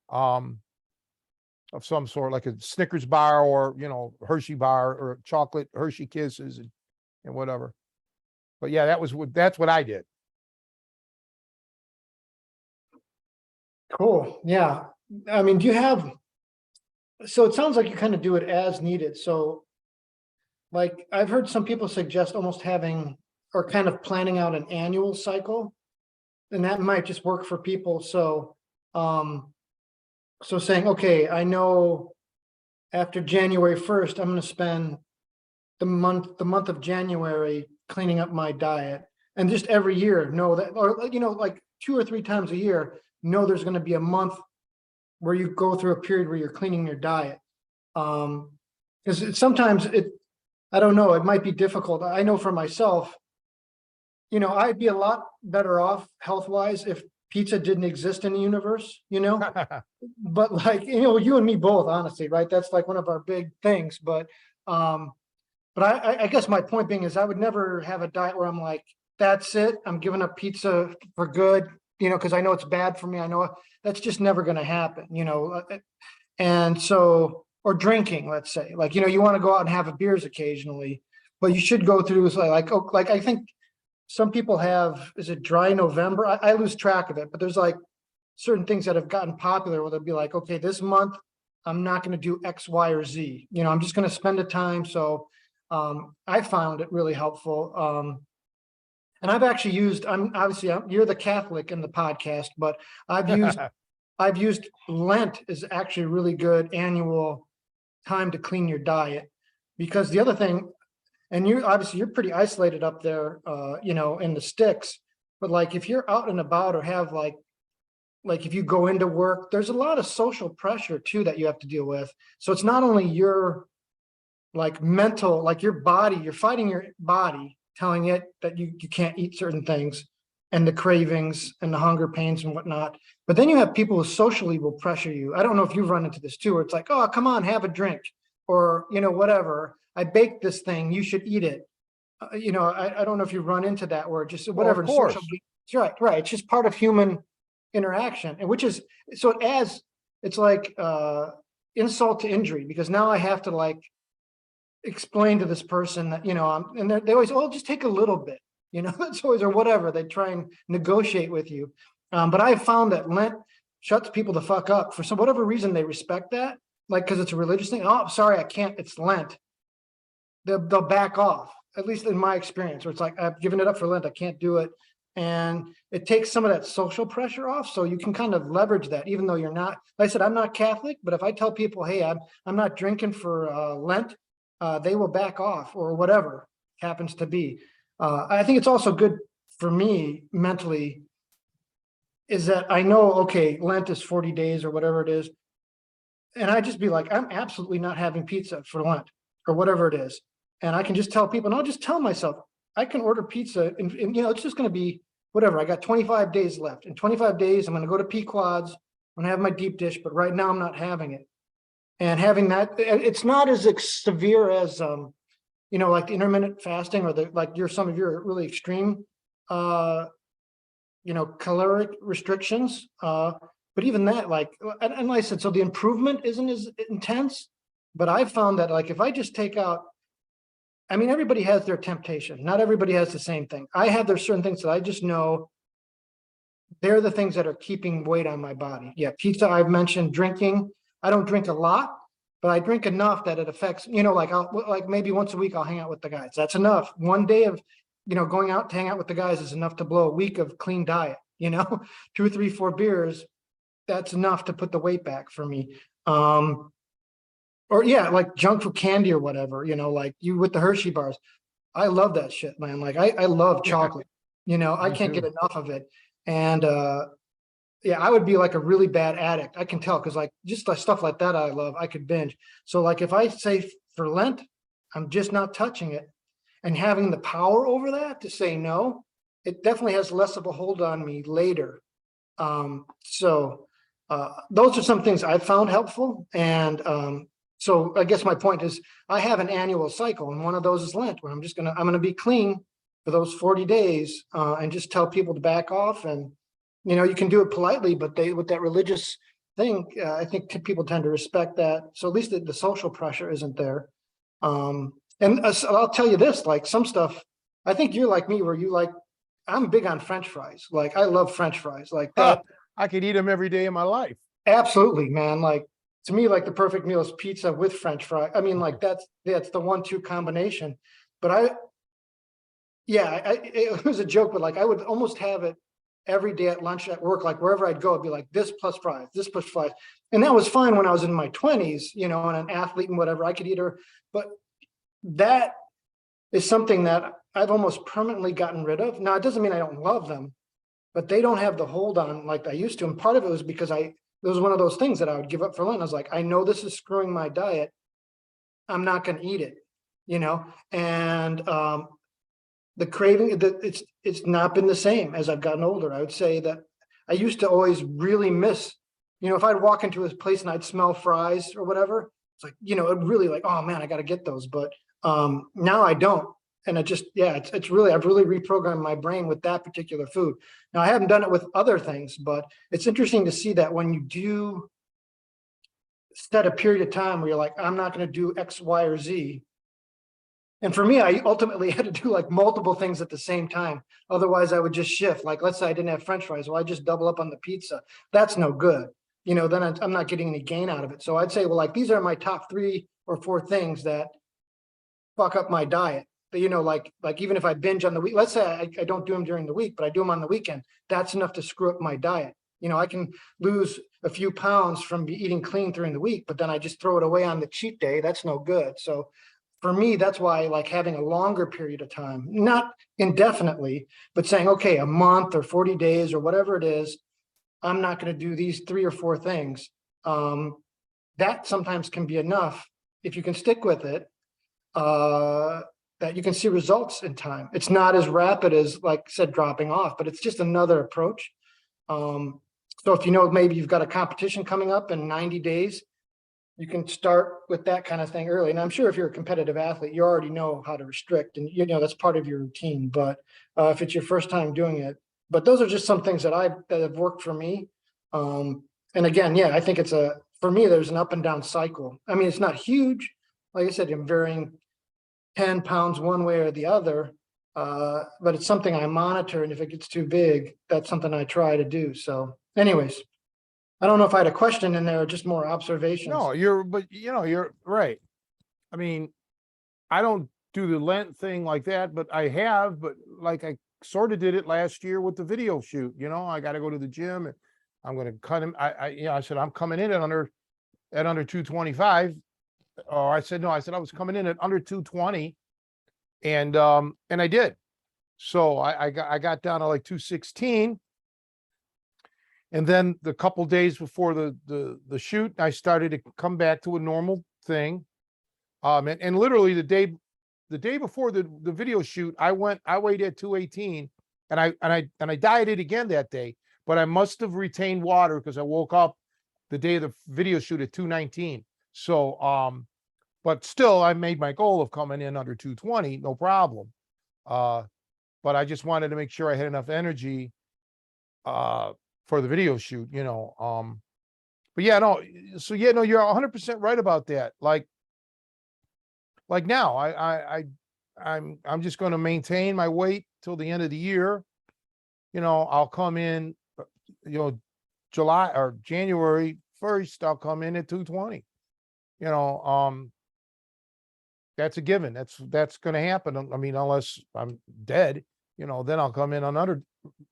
of some sort, like a Snickers bar or Hershey bar or chocolate Hershey Kisses and whatever. But yeah, that's what I did. Cool. Yeah. I mean, so it sounds like you kind of do it as needed. So like I've heard some people suggest almost having or kind of planning out an annual cycle, and that might just work for people. So, so saying, okay, I know after January 1st, I'm going to spend the month of January cleaning up my diet, and just every year know that, or like 2 or 3 times a year, know there's going to be a month where you go through a period where you're cleaning your diet. Because sometimes I don't know, it might be difficult. I know for myself, I'd be a lot better off health-wise if pizza didn't exist in the universe, but like, you and me both, honestly, right? That's like one of our big things. But I guess my point being is I would never have a diet where I'm like, that's it, I'm giving up pizza for good, because I know it's bad for me. I know that's just never going to happen, and so, or drinking, let's say, like, you want to go out and have a beers occasionally, but you should go through like I think some people have, is it dry November? I lose track of it, but there's like certain things that have gotten popular where they'll be like, okay, this month I'm not going to do X, Y, or Z. I'm just going to spend the time. So I found it really helpful. And I've actually used, you're the Catholic in the podcast, but I've used Lent is actually a really good annual time to clean your diet, because the other thing, and you're pretty isolated up there, in the sticks, but like if you're out and about or have like if you go into work, there's a lot of social pressure too that you have to deal with. So it's not only your like mental, like your body, you're fighting your body, telling it that you can't eat certain things, and the cravings and the hunger pains and whatnot. But then you have people who socially will pressure you. I don't know if you've run into this too, where it's like, oh, come on, have a drink, or, whatever. I baked this thing, you should eat it. I don't know if you run into that, where just whatever. Of course. Right. It's just part of human interaction, and which is, so it's like insult to injury, because now I have to like explain to this person that, and they always, oh, just take a little bit, that's always, or whatever. They try and negotiate with you. But I found that Lent shuts people the fuck up. For whatever reason, they respect that, like, because it's a religious thing. Oh, sorry, I can't, it's Lent. They'll back off, at least in my experience, where it's like, I've given it up for Lent, I can't do it. And it takes some of that social pressure off. So you can kind of leverage that, even though you're not, like I said, I'm not Catholic, but if I tell people, hey, I'm not drinking for Lent, they will back off, or whatever happens to be. I think it's also good for me mentally, is that I know, okay, Lent is 40 days or whatever it is. And I just be like, I'm absolutely not having pizza for Lent or whatever it is. And I can just tell people, and I'll just tell myself, I can order pizza and it's just going to be whatever. I got 25 days left. In 25 days, I'm going to go to Pequod's. I'm going to have my deep dish, but right now I'm not having it. And having that, it's not as severe as, like the intermittent fasting, or some of your really extreme, caloric restrictions. But even that, like, and like I said, so the improvement isn't as intense, but I've found that like if I just take out, I mean, everybody has their temptation. Not everybody has the same thing. I have, there's certain things that I just know they're the things that are keeping weight on my body. Yeah, pizza, I've mentioned. Drinking, I don't drink a lot, but I drink enough that it affects, like like maybe once a week I'll hang out with the guys. That's enough. One day of, going out to hang out with the guys is enough to blow a week of clean diet, 2, 3, 4 beers, that's enough to put the weight back for me. Or yeah, like junk food, candy or whatever, like you with the Hershey bars. I love that shit, man. Like I love chocolate, I Me can't get too. enough of it. And yeah, I would be like a really bad addict. I can tell because like just the stuff like that I love, I could binge. So like if I say for Lent, I'm just not touching it, and having the power over that to say no, it definitely has less of a hold on me later. So those are some things I've found helpful. And so I guess my point is I have an annual cycle, and one of those is Lent, where I'm gonna be clean for those 40 days and just tell people to back off. And you can do it politely, but with that religious thing, I think people tend to respect that. So at least the social pressure isn't there. And so I'll tell you this, like some stuff, I think you're like me, where I'm big on French fries. Like I love French fries like that. I could eat them every day of my life. Absolutely, man. Like to me, like the perfect meal is pizza with French fry. I mean, like that's the 1-2 combination. But it was a joke, but like I would almost have it every day at lunch at work, like wherever I'd go, it'd be like this plus fries, this plus fries. And that was fine when I was in my 20s, and an athlete and whatever, I could eat her. But that is something that I've almost permanently gotten rid of. Now, it doesn't mean I don't love them, but they don't have the hold on like I used to. And part of it was because it was one of those things that I would give up for Lent. I was like, I know this is screwing my diet. I'm not going to eat it, and the craving, it's not been the same as I've gotten older. I would say that I used to always really miss, if I'd walk into a place and I'd smell fries or whatever, it's like, it really like, oh man, I got to get those. But now I don't. And it just, yeah, it's really, I've really reprogrammed my brain with that particular food. Now I haven't done it with other things, but it's interesting to see that when you do set a period of time where you're like, I'm not going to do X, Y, or Z. And for me, I ultimately had to do like multiple things at the same time. Otherwise I would just shift. Like, let's say I didn't have French fries. Well, I just double up on the pizza. That's no good. Then I'm not getting any gain out of it. So I'd say, well, like these are my top 3 or 4 things that fuck up my diet. But, like even if I binge on the week, let's say I don't do them during the week, but I do them on the weekend, that's enough to screw up my diet. I can lose a few pounds from eating clean during the week, but then I just throw it away on the cheat day. That's no good. So for me, that's why I like having a longer period of time, not indefinitely, but saying, okay, a month or 40 days or whatever it is, I'm not going to do these 3 or 4 things. That sometimes can be enough if you can stick with it, that you can see results in time. It's not as rapid as, like I said, dropping off, but it's just another approach. So if maybe you've got a competition coming up in 90 days, you can start with that kind of thing early. And I'm sure if you're a competitive athlete, you already know how to restrict, and that's part of your routine. But if it's your first time doing it, but those are just some things that have worked for me. And again, yeah, I think for me, there's an up and down cycle. I mean, it's not huge. Like I said, I'm varying 10 pounds one way or the other, but it's something I monitor. And if it gets too big, that's something I try to do. So anyways, I don't know if I had a question in there or just more observations. No, you're right. I mean, I don't do the Lent thing like that, but I have, but like I sort of did it last year with the video shoot. I got to go to the gym and I'm going to cut him. I said, I'm coming in at under 225. Or I said, no, I said I was coming in at under 220. And I did. So I got down to like 216. And then the couple days before the shoot, I started to come back to a normal thing. And literally the day before the video shoot, I weighed at 218 and I dieted again that day, but I must have retained water because I woke up the day of the video shoot at 219. So, but still I made my goal of coming in under 220, no problem. But I just wanted to make sure I had enough energy, for the video shoot, but yeah, no, so yeah, no, you're 100% right about that. Like now, I'm just going to maintain my weight till the end of the year. I'll come in, you know, July or January 1st, I'll come in at 220. You know, that's a given. That's going to happen. I mean, unless I'm dead, then I'll come in on a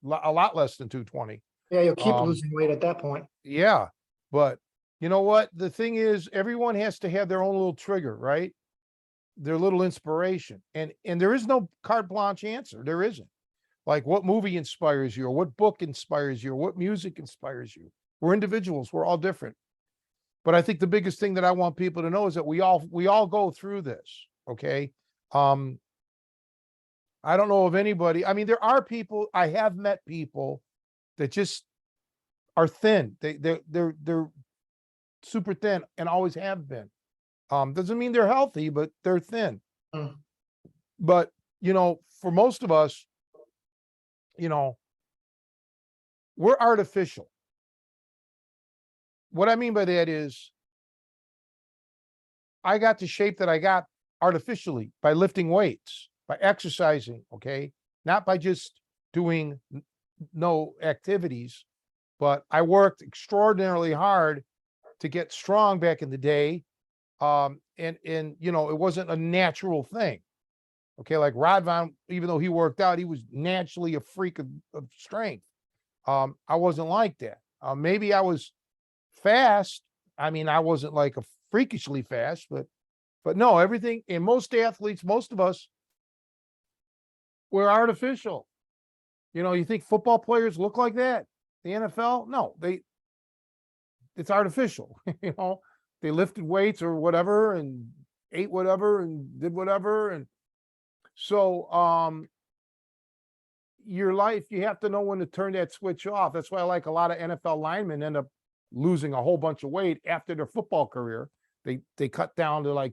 lot less than 220. Yeah, you'll keep Um, losing weight at that point. yeah, but you know what? The thing is, everyone has to have their own little trigger, right? Their little inspiration, and there is no carte blanche answer. There isn't. Like, what movie inspires you, or what book inspires you, or what music inspires you? We're individuals. We're all different. But I think the biggest thing that I want people to know is that we all go through this. Okay. Um, I don't know of anybody. I mean, there are people, I have met people that just are thin. They're super thin and always have been. Doesn't mean they're healthy, but they're thin. Mm. But, for most of us, we're artificial. What I mean by that is, I got the shape that I got artificially by lifting weights, by exercising, okay? Not by just doing no activities, but I worked extraordinarily hard to get strong back in the day. And it wasn't a natural thing. Okay, like Rod Von, even though he worked out, he was naturally a freak of strength. I wasn't like that. Maybe I was fast. I mean, I wasn't like a freakishly fast, but no, everything, and most athletes, most of us, we're artificial. You think football players look like that? The NFL? No, it's artificial. They lifted weights or whatever and ate whatever and did whatever. And so, your life, you have to know when to turn that switch off. That's why I like a lot of NFL linemen end up losing a whole bunch of weight after their football career. They cut down to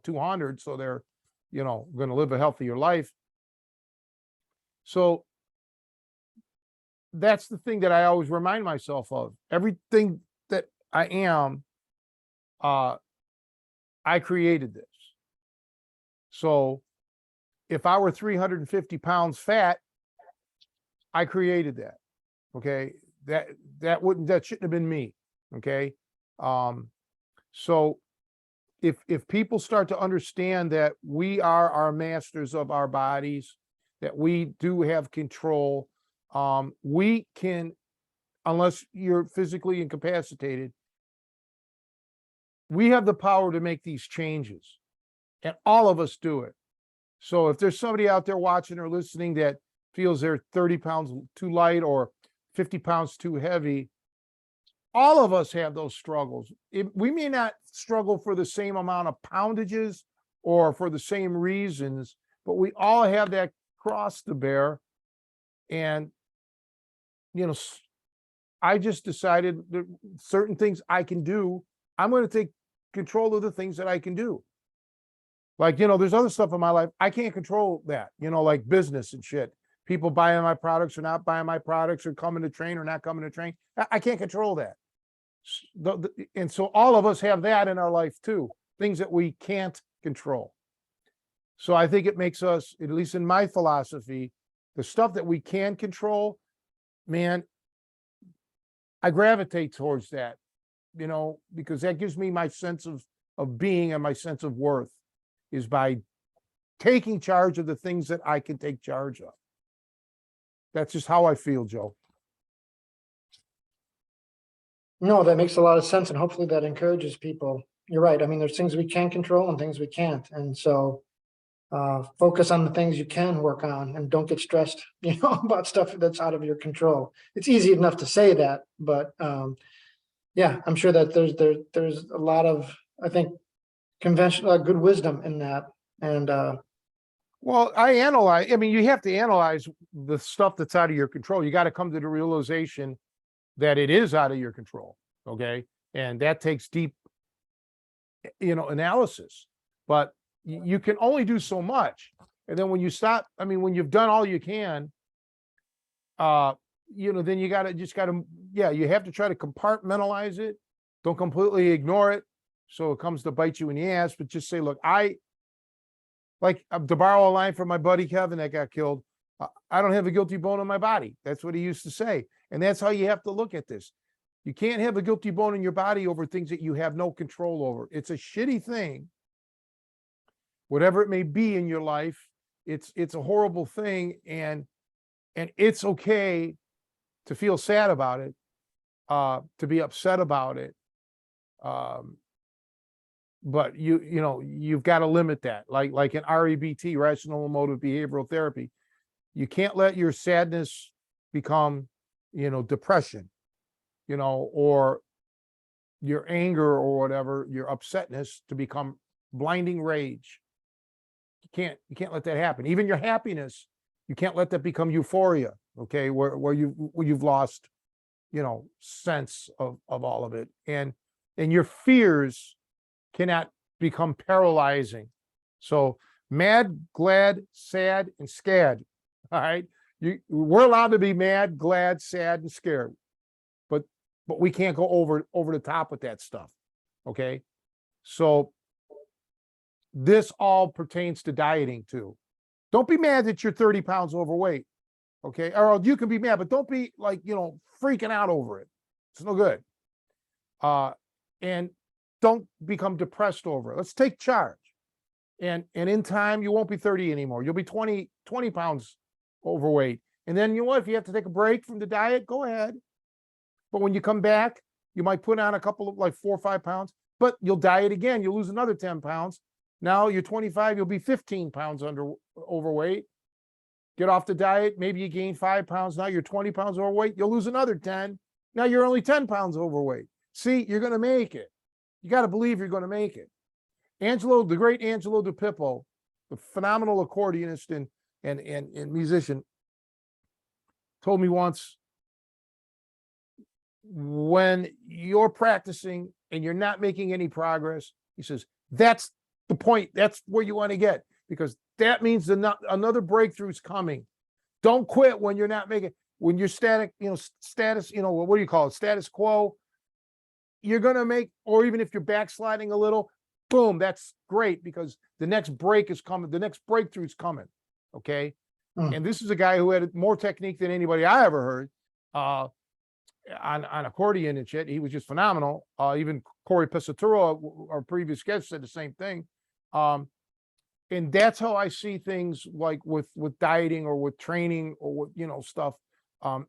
200, so they're going to live a healthier life. So that's the thing that I always remind myself of. Everything that I am, I created this. So if I were 350 pounds fat, I created that. Okay. That shouldn't have been me. Okay. So if people start to understand that we are our masters of our bodies, that we do have control, we can, unless you're physically incapacitated, we have the power to make these changes, and all of us do it. So if there's somebody out there watching or listening that feels they're 30 pounds too light or 50 pounds too heavy, all of us have those struggles. We may not struggle for the same amount of poundages or for the same reasons, but we all have that cross to bear. And, I just decided that certain things I can do, I'm going to take control of the things that I can do. Like, there's other stuff in my life, I can't control that, like business and shit. People buying my products or not buying my products, or coming to train or not coming to train. I can't control that. And so all of us have that in our life too, things that we can't control. So I think it makes us, at least in my philosophy, the stuff that we can control, man, I gravitate towards that, because that gives me my sense of being and my sense of worth, is by taking charge of the things that I can take charge of. That's just how I feel, Joe. No, that makes a lot of sense, and hopefully that encourages people. You're right. I mean, there's things we can control and things we can't. And so focus on the things you can work on, and don't get stressed, about stuff that's out of your control. It's easy enough to say that, but yeah, I'm sure that there's a lot of, I think, conventional good wisdom in that. And well, I mean, you have to analyze the stuff that's out of your control. You got to come to the realization that it is out of your control. Okay. And that takes deep, analysis, but you can only do so much. And then when you stop, I mean, when you've done all you can, then you just got to yeah, you have to try to compartmentalize it. Don't completely ignore it. So it comes to bite you in the ass, but just say, look, to borrow a line from my buddy Kevin that got killed. I don't have a guilty bone in my body. That's what he used to say. And that's how you have to look at this. You can't have a guilty bone in your body over things that you have no control over. It's a shitty thing. Whatever it may be in your life, it's a horrible thing, and it's okay to feel sad about it, to be upset about it. But you've got to limit that. Like in REBT, rational emotive behavioral therapy, you can't let your sadness become, depression, or your anger or whatever, your upsetness to become blinding rage. You can't let that happen. Even your happiness, you can't let that become euphoria. Okay, where you've lost, sense of all of it, and your fears cannot become paralyzing. So mad, glad, sad, and scared. All right, we're allowed to be mad, glad, sad, and scared, but we can't go over the top with that stuff. Okay, so this all pertains to dieting too. Don't be mad that you're 30 pounds overweight. Okay, or you can be mad, but don't be freaking out over it. It's no good. And don't become depressed over it. Let's take charge. And in time, you won't be 30 anymore. You'll be 20 pounds overweight. And then you know what? If you have to take a break from the diet, go ahead. But when you come back, you might put on a couple of 4 or 5 pounds, but you'll diet again. You'll lose another 10 pounds. Now you're 25, you'll be 15 pounds overweight. Get off the diet. Maybe you gain 5 pounds. Now you're 20 pounds overweight. You'll lose another 10. Now you're only 10 pounds overweight. See, you're going to make it. You got to believe you're going to make it. The great Angelo DiPippo, the phenomenal accordionist and musician, told me once, when you're practicing and you're not making any progress, he says, that's the point. That's where you want to get, because that means another breakthrough is coming. Don't quit when you're not making, when you're static, status, what do you call it? Status quo. You're going to make, or even if you're backsliding a little, boom, that's great, because the next break is coming. The next breakthrough is coming. Okay. And this is a guy who had more technique than anybody I ever heard on accordion and shit. He was just phenomenal. Even Corey Pisaturo, our previous guest, said the same thing. And that's how I see things, like with dieting or with training or with, stuff.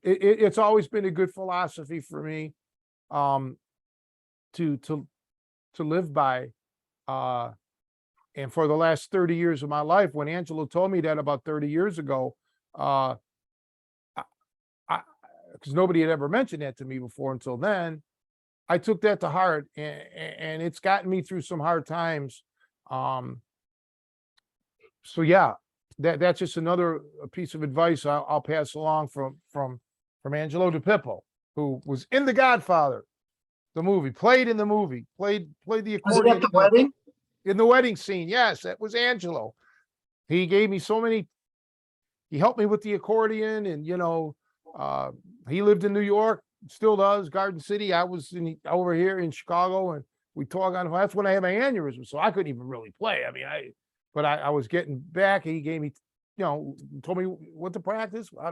It's always been a good philosophy for me to live by. And for the last 30 years of my life, when Angelo told me that about 30 years ago, because nobody had ever mentioned that to me before until then, I took that to heart, and it's gotten me through some hard times. So yeah, that's just another piece of advice I'll pass along from Angelo DiPippo, who was in The Godfather, the movie, played the accordion. Was it at the wedding? In the wedding scene. Yes, that was Angelo. He gave me he helped me with the accordion, and he lived in New York, still does, Garden City. I was over here in Chicago, and we talk on. That's when I had my aneurysm, so I couldn't even really play. I mean, I was getting back. He gave me, told me what to practice. A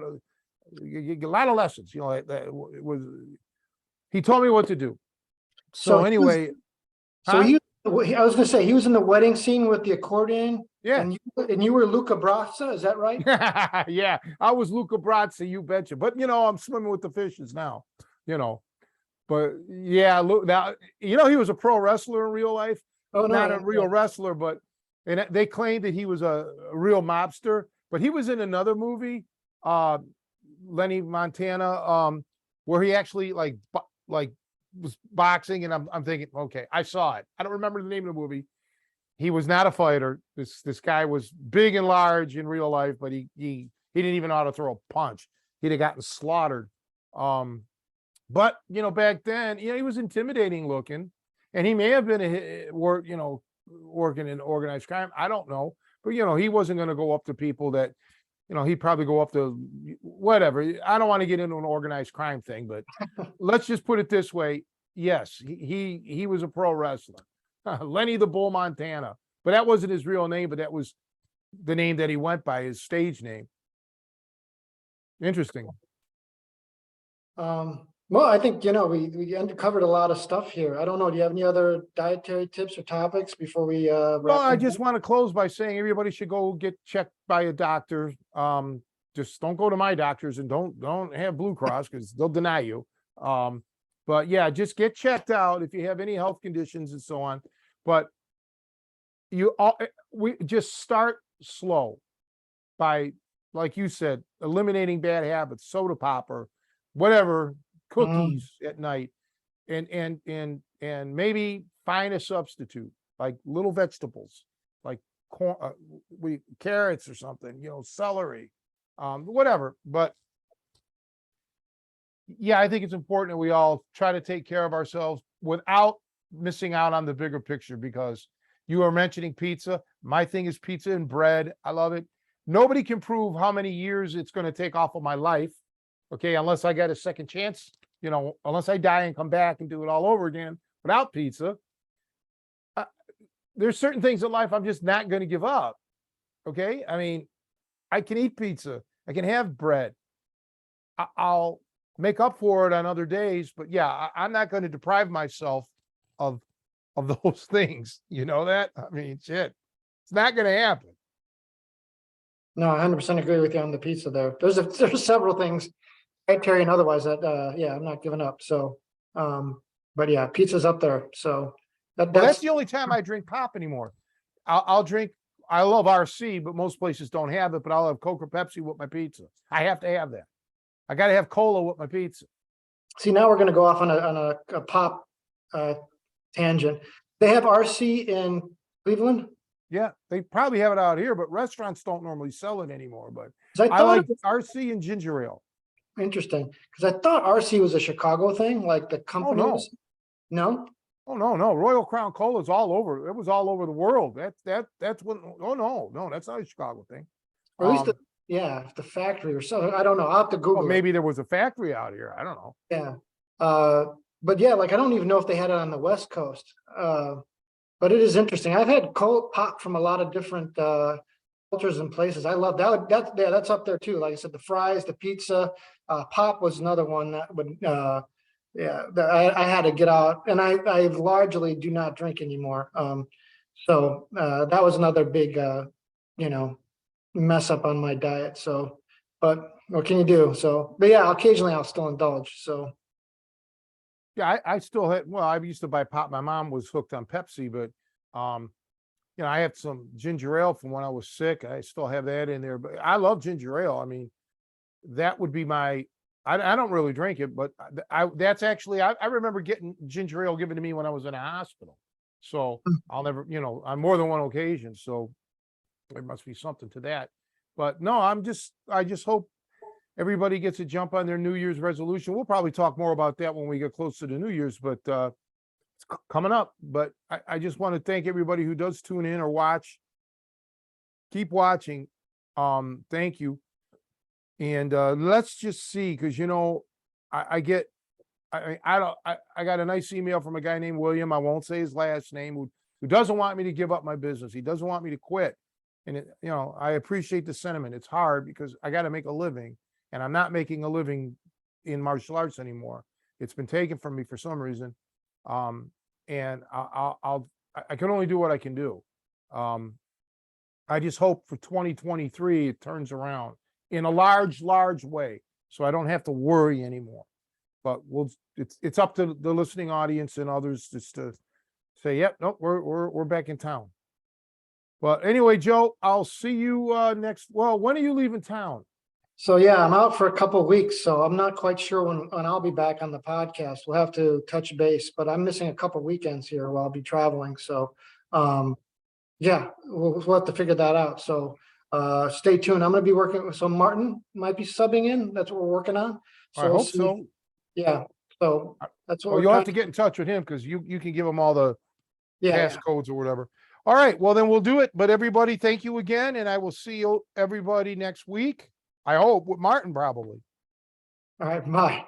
lot of lessons. He told me what to do. So anyway, I was going to say, he was in the wedding scene with the accordion. Yeah. And you were Luca Brasi, is that right? Yeah, I was Luca Brasi, you betcha. But I'm swimming with the fishes now. But yeah, look, now he was a pro wrestler in real life. Oh, no, not a real wrestler, but they claimed that he was a real mobster. But he was in another movie, Lenny Montana, where he actually like was boxing, and I'm thinking, okay, I saw it. I don't remember the name of the movie. He was not a fighter. This guy was big and large in real life, but he didn't even know how to throw a punch. He'd have gotten slaughtered. But back then, he was intimidating looking, and he may have been working in organized crime. I don't know, but he wasn't going to go up to people that he'd probably go up to whatever. I don't want to get into an organized crime thing, but let's just put it this way. Yes, he was a pro wrestler. Lenny the Bull Montana. But that wasn't his real name, but that was the name that he went by, his stage name. Interesting. Well, I think, we covered a lot of stuff here. I don't know. Do you have any other dietary tips or topics before we Well, wrap I things just up? want to close by saying everybody should go get checked by a doctor. Just don't go to my doctors and don't have Blue Cross because they'll deny you. But yeah, just get checked out if you have any health conditions and so on. But we just start slow by, like you said, eliminating bad habits, soda pop or whatever, cookies at night, and maybe find a substitute like little vegetables, like corn, carrots or something, celery, whatever. But yeah, I think it's important that we all try to take care of ourselves without missing out on the bigger picture, because you are mentioning pizza. My thing is pizza and bread. I love it. Nobody can prove how many years it's going to take off of my life. Okay. Unless I get a second chance, unless I die and come back and do it all over again without pizza. There's certain things in life I'm just not going to give up. Okay. I mean, I can eat pizza. I can have bread. I'll make up for it on other days, but yeah, I'm not going to deprive myself of those things. You know that? I mean, shit, it's not going to happen. No, I 100% agree with you on the pizza there. There's several things, dietary and otherwise, that I'm not giving up. So, but yeah, pizza's up there. So Well, that's the only time I drink pop anymore. I'll drink. I love RC, but most places don't have it. But I'll have Coke or Pepsi with my pizza. I have to have that. I got to have cola with my pizza. See, now we're going to go off on a pop tangent. They have RC in Cleveland. Yeah, they probably have it out here, but restaurants don't normally sell it anymore. But 'Cause I like RC and ginger ale. Interesting, because I thought RC was a Chicago thing, like the company no. was. No. Oh no, Royal Crown Cola is all over. It was all over the world. That's what. Oh no, that's not a Chicago thing. Or at least the factory or something. I don't know. I'll have to Google Well, it. maybe there was a factory out here. I don't know. Yeah. But yeah, like I don't even know if they had it on the West Coast. But it is interesting. I've had cold pop from a lot of different cultures and places. I love that. That's up there too. Like I said, the fries, the pizza, pop was another one that would I had to get out, and I largely do not drink anymore. So that was another big mess up on my diet. So, but what can you do? So, but yeah, occasionally I'll still indulge. So. Yeah, I still had. Well, I used to buy pop. My mom was hooked on Pepsi, but I had some ginger ale from when I was sick. I still have that in there. But I love ginger ale. I mean, that would be my. I don't really drink it, but that's actually I remember getting ginger ale given to me when I was in a hospital. So I'll never, on more than one occasion. So there must be something to that. But no, I just hope everybody gets a jump on their New Year's resolution. We'll probably talk more about that when we get close to the New Year's, but it's coming up. But I just want to thank everybody who does tune in or watch. Keep watching. Thank you. And let's just see, because I got a nice email from a guy named William. I won't say his last name, who doesn't want me to give up my business. He doesn't want me to quit. And I appreciate the sentiment. It's hard because I got to make a living. And I'm not making a living in martial arts anymore. It's been taken from me for some reason. And I can only do what I can do. I just hope for 2023, it turns around in a large way. So I don't have to worry anymore, but it's up to the listening audience and others just to say, yep, nope, we're back in town. But anyway, Joe, I'll see you next. Well, when are you leaving town? So yeah, I'm out for a couple of weeks, so I'm not quite sure when I'll be back on the podcast. We'll have to touch base, but I'm missing a couple of weekends here while I'll be traveling. So yeah, we'll have to figure that out. So stay tuned. I'm going to be working with, so Martin might be subbing in. That's what we're working on. So I hope so. Yeah. So that's what you'll have to get in touch with him because you can give him all the passcodes or whatever. All right, well, then we'll do it. But everybody, thank you again, and I will see you everybody next week. I hope with Martin probably. All right, bye.